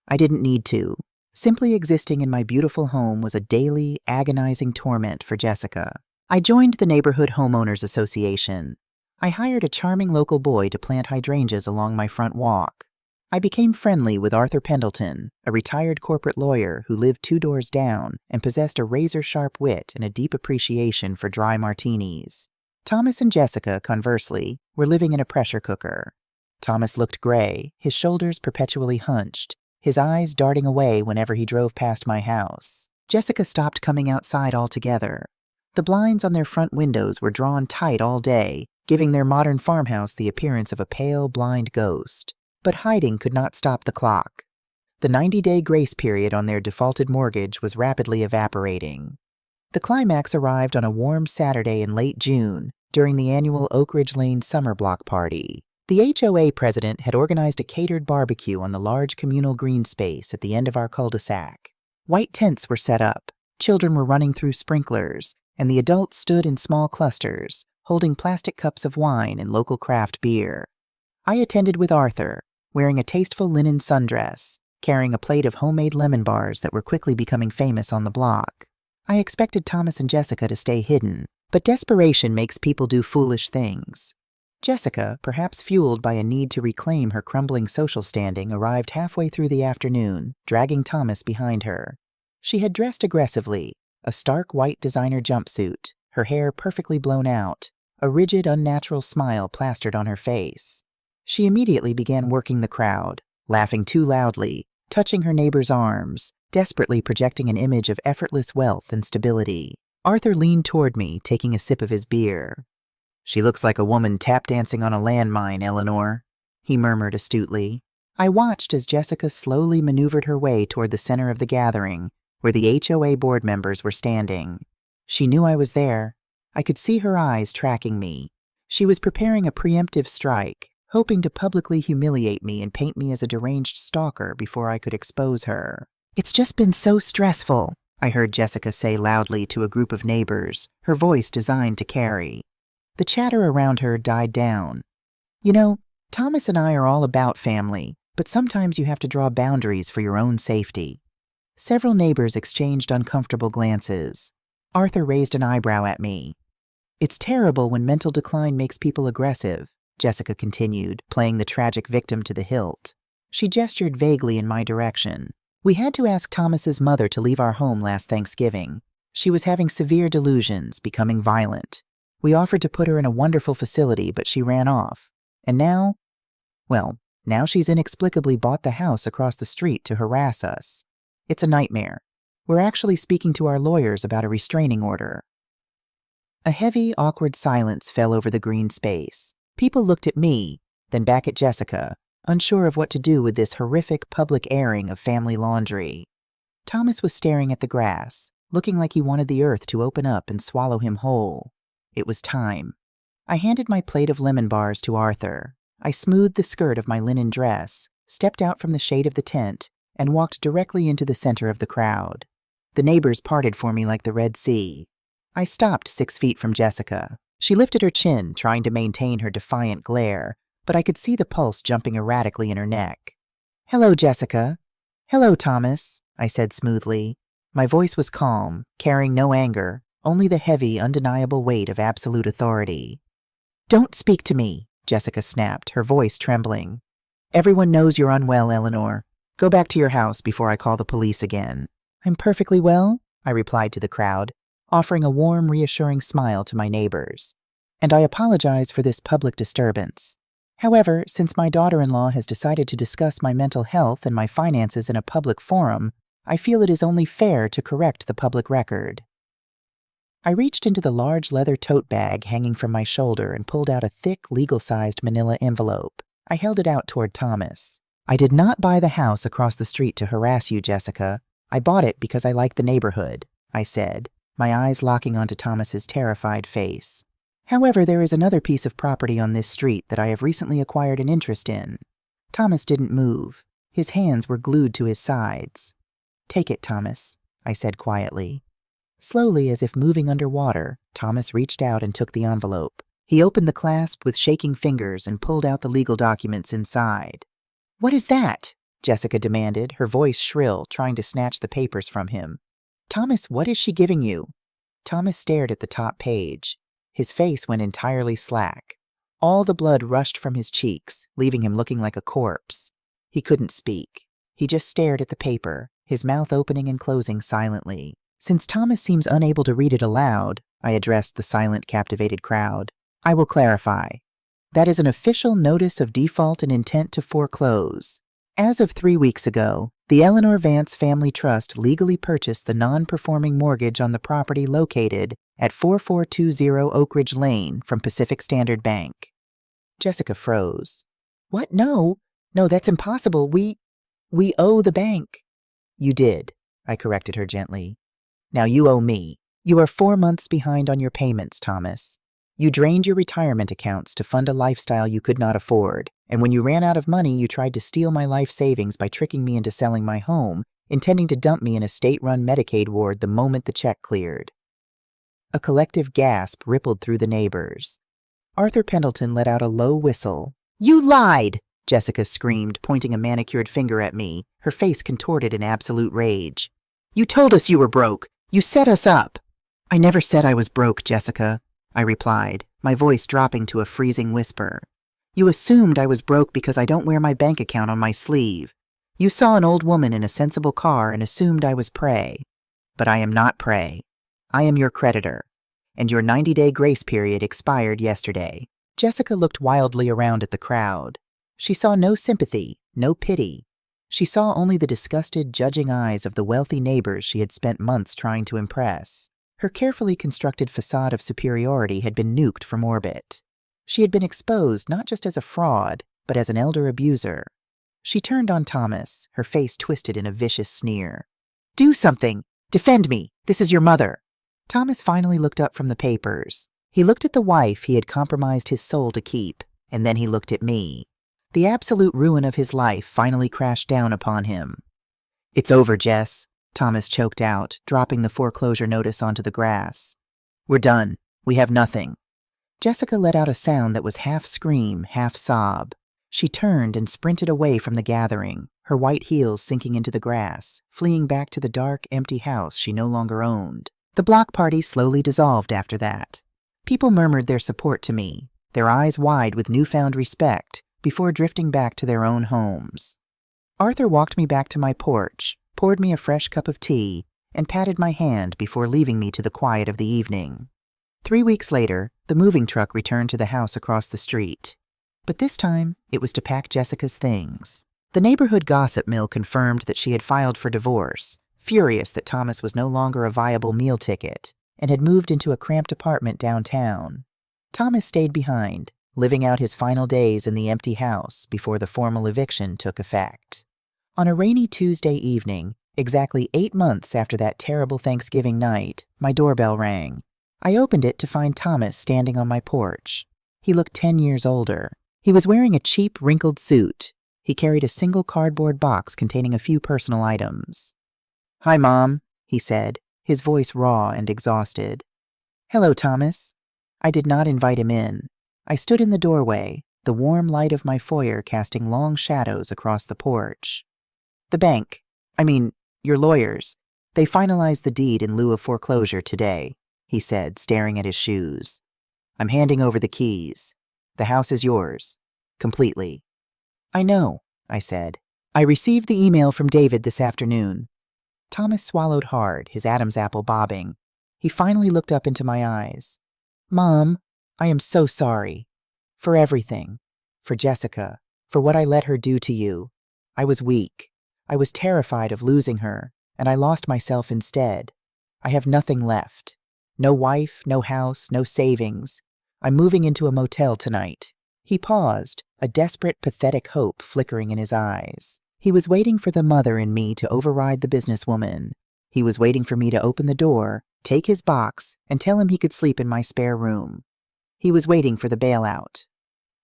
I didn't need to. Simply existing in my beautiful home was a daily, agonizing torment for Jessica. I joined the Neighborhood Homeowners Association. I hired a charming local boy to plant hydrangeas along my front walk. I became friendly with Arthur Pendleton, a retired corporate lawyer who lived 2 doors down and possessed a razor-sharp wit and a deep appreciation for dry martinis. Thomas and Jessica, conversely, were living in a pressure cooker. Thomas looked gray, his shoulders perpetually hunched, his eyes darting away whenever he drove past my house. Jessica stopped coming outside altogether. The blinds on their front windows were drawn tight all day, giving their modern farmhouse the appearance of a pale, blind ghost. But hiding could not stop the clock. The 90-day grace period on their defaulted mortgage was rapidly evaporating. The climax arrived on a warm Saturday in late June, during the annual Oak Ridge Lane Summer Block Party. The HOA president had organized a catered barbecue on the large communal green space at the end of our cul-de-sac. White tents were set up, children were running through sprinklers, and the adults stood in small clusters, holding plastic cups of wine and local craft beer. I attended with Arthur, wearing a tasteful linen sundress, carrying a plate of homemade lemon bars that were quickly becoming famous on the block. I expected Thomas and Jessica to stay hidden, but desperation makes people do foolish things. Jessica, perhaps fueled by a need to reclaim her crumbling social standing, arrived halfway through the afternoon, dragging Thomas behind her. She had dressed aggressively, a stark white designer jumpsuit, her hair perfectly blown out, a rigid, unnatural smile plastered on her face. She immediately began working the crowd, laughing too loudly, touching her neighbor's arms, desperately projecting an image of effortless wealth and stability. Arthur leaned toward me, taking a sip of his beer. "She looks like a woman tap dancing on a landmine, Eleanor," he murmured astutely. I watched as Jessica slowly maneuvered her way toward the center of the gathering, where the HOA board members were standing. She knew I was there. I could see her eyes tracking me. She was preparing a preemptive strike, hoping to publicly humiliate me and paint me as a deranged stalker before I could expose her. "It's just been so stressful," I heard Jessica say loudly to a group of neighbors, her voice designed to carry. The chatter around her died down. "You know, Thomas and I are all about family, but sometimes you have to draw boundaries for your own safety." Several neighbors exchanged uncomfortable glances. Arthur raised an eyebrow at me. "It's terrible when mental decline makes people aggressive," Jessica continued, playing the tragic victim to the hilt. She gestured vaguely in my direction. We had to ask Thomas's mother to leave our home last Thanksgiving. She was having severe delusions, becoming violent. We offered to put her in a wonderful facility, but she ran off. And now, now she's inexplicably bought the house across the street to harass us. It's a nightmare. We're actually speaking to our lawyers about a restraining order. A heavy, awkward silence fell over the green space. People looked at me, then back at Jessica, unsure of what to do with this horrific public airing of family laundry. Thomas was staring at the grass, looking like he wanted the earth to open up and swallow him whole. It was time. I handed my plate of lemon bars to Arthur. I smoothed the skirt of my linen dress, stepped out from the shade of the tent, and walked directly into the center of the crowd. The neighbors parted for me like the Red Sea. I stopped 6 feet from Jessica. She lifted her chin, trying to maintain her defiant glare, but I could see the pulse jumping erratically in her neck. "Hello, Jessica." "Hello, Thomas," I said smoothly. My voice was calm, carrying no anger, only the heavy, undeniable weight of absolute authority. "Don't speak to me," Jessica snapped, her voice trembling. "Everyone knows you're unwell, Eleanor. Go back to your house before I call the police again." "I'm perfectly well," I replied to the crowd, offering a warm, reassuring smile to my neighbors. "And I apologize for this public disturbance. However, since my daughter-in-law has decided to discuss my mental health and my finances in a public forum, I feel it is only fair to correct the public record." I reached into the large leather tote bag hanging from my shoulder and pulled out a thick, legal-sized manila envelope. I held it out toward Thomas. "I did not buy the house across the street to harass you, Jessica. I bought it because I like the neighborhood," I said, my eyes locking onto Thomas's terrified face. "However, there is another piece of property on this street that I have recently acquired an interest in." Thomas didn't move. His hands were glued to his sides. "Take it, Thomas," I said quietly. Slowly, as if moving underwater, Thomas reached out and took the envelope. He opened the clasp with shaking fingers and pulled out the legal documents inside. "What is that?" Jessica demanded, her voice shrill, trying to snatch the papers from him. "Thomas, what is she giving you?" Thomas stared at the top page. His face went entirely slack. All the blood rushed from his cheeks, leaving him looking like a corpse. He couldn't speak. He just stared at the paper, his mouth opening and closing silently. "Since Thomas seems unable to read it aloud," I addressed the silent, captivated crowd, "I will clarify. That is an official notice of default and intent to foreclose. As of 3 weeks ago, the Eleanor Vance Family Trust legally purchased the non-performing mortgage on the property located at 4420 Oak Ridge Lane from Pacific Standard Bank." Jessica froze. "What? No, that's impossible. We owe the bank." "You did," I corrected her gently. "Now you owe me. You are 4 months behind on your payments, Thomas. You drained your retirement accounts to fund a lifestyle you could not afford, and when you ran out of money, you tried to steal my life savings by tricking me into selling my home, intending to dump me in a state-run Medicaid ward the moment the check cleared." A collective gasp rippled through the neighbors. Arthur Pendleton let out a low whistle. "You lied!" Jessica screamed, pointing a manicured finger at me, her face contorted in absolute rage. "You told us you were broke. You set us up." "I never said I was broke, Jessica," I replied, my voice dropping to a freezing whisper. "You assumed I was broke because I don't wear my bank account on my sleeve. You saw an old woman in a sensible car and assumed I was prey. But I am not prey. I am your creditor, and your 90-day grace period expired yesterday." Jessica looked wildly around at the crowd. She saw no sympathy, no pity. She saw only the disgusted, judging eyes of the wealthy neighbors she had spent months trying to impress. Her carefully constructed facade of superiority had been nuked from orbit. She had been exposed not just as a fraud, but as an elder abuser. She turned on Thomas, her face twisted in a vicious sneer. "Do something! Defend me! This is your mother!" Thomas finally looked up from the papers. He looked at the wife he had compromised his soul to keep, and then he looked at me. The absolute ruin of his life finally crashed down upon him. "It's over, Jess," Thomas choked out, dropping the foreclosure notice onto the grass. "We're done. We have nothing." Jessica let out a sound that was half scream, half sob. She turned and sprinted away from the gathering, her white heels sinking into the grass, fleeing back to the dark, empty house she no longer owned. The block party slowly dissolved after that. People murmured their support to me, their eyes wide with newfound respect, before drifting back to their own homes. Arthur walked me back to my porch, poured me a fresh cup of tea, and patted my hand before leaving me to the quiet of the evening. 3 weeks later, the moving truck returned to the house across the street. But this time, it was to pack Jessica's things. The neighborhood gossip mill confirmed that she had filed for divorce, furious that Thomas was no longer a viable meal ticket, and had moved into a cramped apartment downtown. Thomas stayed behind, living out his final days in the empty house before the formal eviction took effect. On a rainy Tuesday evening, exactly 8 months after that terrible Thanksgiving night, my doorbell rang. I opened it to find Thomas standing on my porch. He looked 10 years older. He was wearing a cheap, wrinkled suit. He carried a single cardboard box containing a few personal items. "Hi, Mom," he said, his voice raw and exhausted. "Hello, Thomas." I did not invite him in. I stood in the doorway, the warm light of my foyer casting long shadows across the porch. Your lawyers, they finalized the deed in lieu of foreclosure today," he said, staring at his shoes. "I'm handing over the keys. The house is yours. Completely." "I know," I said. "I received the email from David this afternoon." Thomas swallowed hard, his Adam's apple bobbing. He finally looked up into my eyes. "Mom, I am so sorry. For everything. For Jessica. For what I let her do to you. I was weak. I was terrified of losing her, and I lost myself instead. I have nothing left. No wife, no house, no savings. I'm moving into a motel tonight." He paused, a desperate, pathetic hope flickering in his eyes. He was waiting for the mother in me to override the businesswoman. He was waiting for me to open the door, take his box, and tell him he could sleep in my spare room. He was waiting for the bailout.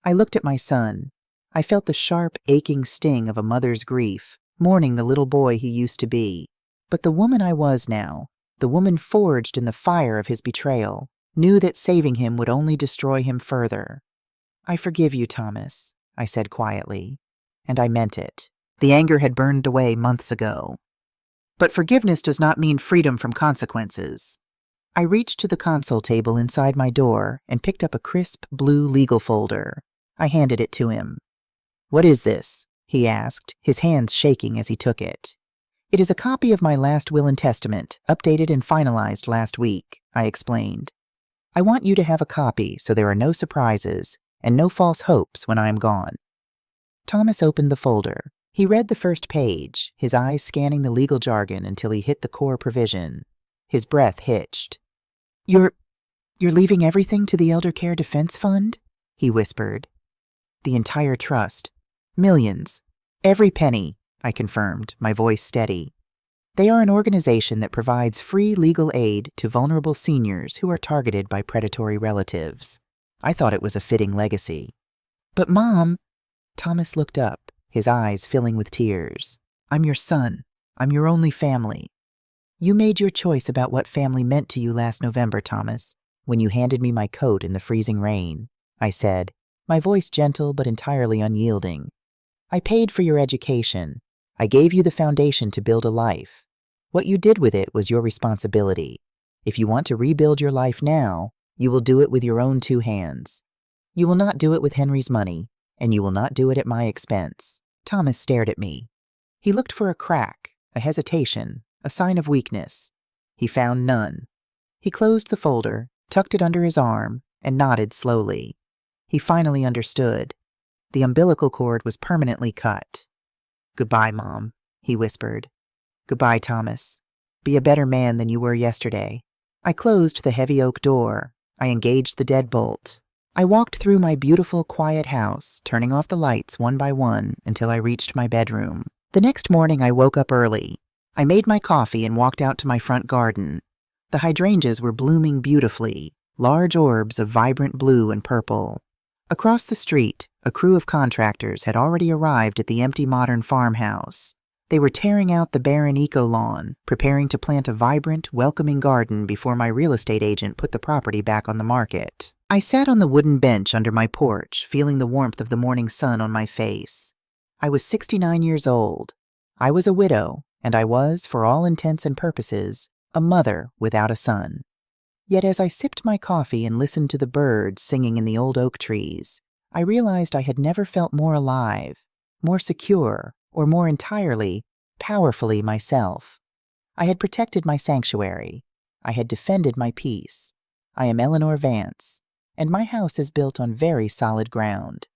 I looked at my son. I felt the sharp, aching sting of a mother's grief, mourning the little boy he used to be. But the woman I was now, the woman forged in the fire of his betrayal, knew that saving him would only destroy him further. "I forgive you, Thomas," I said quietly, and I meant it. The anger had burned away months ago. But forgiveness does not mean freedom from consequences. I reached to the console table inside my door and picked up a crisp blue legal folder. I handed it to him. "What is this?" he asked, his hands shaking as he took it. "It is a copy of my last will and testament, updated and finalized last week," I explained. "I want you to have a copy so there are no surprises and no false hopes when I am gone." Thomas opened the folder. He read the first page, his eyes scanning the legal jargon until he hit the core provision. His breath hitched. You're leaving everything to the Elder Care Defense Fund?" he whispered. "The entire trust. Millions. Every penny," I confirmed, my voice steady. "They are an organization that provides free legal aid to vulnerable seniors who are targeted by predatory relatives. I thought it was a fitting legacy." "But Mom," Thomas looked up, his eyes filling with tears. "I'm your son. I'm your only family. You made your choice about what family meant to you last November, Thomas, when you handed me my coat in the freezing rain," I said, my voice gentle but entirely unyielding. "I paid for your education. I gave you the foundation to build a life. What you did with it was your responsibility. If you want to rebuild your life now, you will do it with your own 2 hands. You will not do it with Henry's money, and you will not do it at my expense." Thomas stared at me. He looked for a crack, a hesitation, a sign of weakness. He found none. He closed the folder, tucked it under his arm, and nodded slowly. He finally understood. The umbilical cord was permanently cut. "Goodbye, Mom," he whispered. "Goodbye, Thomas. Be a better man than you were yesterday." I closed the heavy oak door. I engaged the deadbolt. I walked through my beautiful, quiet house, turning off the lights one by one until I reached my bedroom. The next morning I woke up early. I made my coffee and walked out to my front garden. The hydrangeas were blooming beautifully, large orbs of vibrant blue and purple. Across the street, a crew of contractors had already arrived at the empty modern farmhouse. They were tearing out the barren eco-lawn, preparing to plant a vibrant, welcoming garden before my real estate agent put the property back on the market. I sat on the wooden bench under my porch, feeling the warmth of the morning sun on my face. I was 69 years old. I was a widow, and I was, for all intents and purposes, a mother without a son. Yet as I sipped my coffee and listened to the birds singing in the old oak trees, I realized I had never felt more alive, more secure, or more entirely powerfully myself. I had protected my sanctuary. I had defended my peace. I am Eleanor Vance, and my house is built on very solid ground.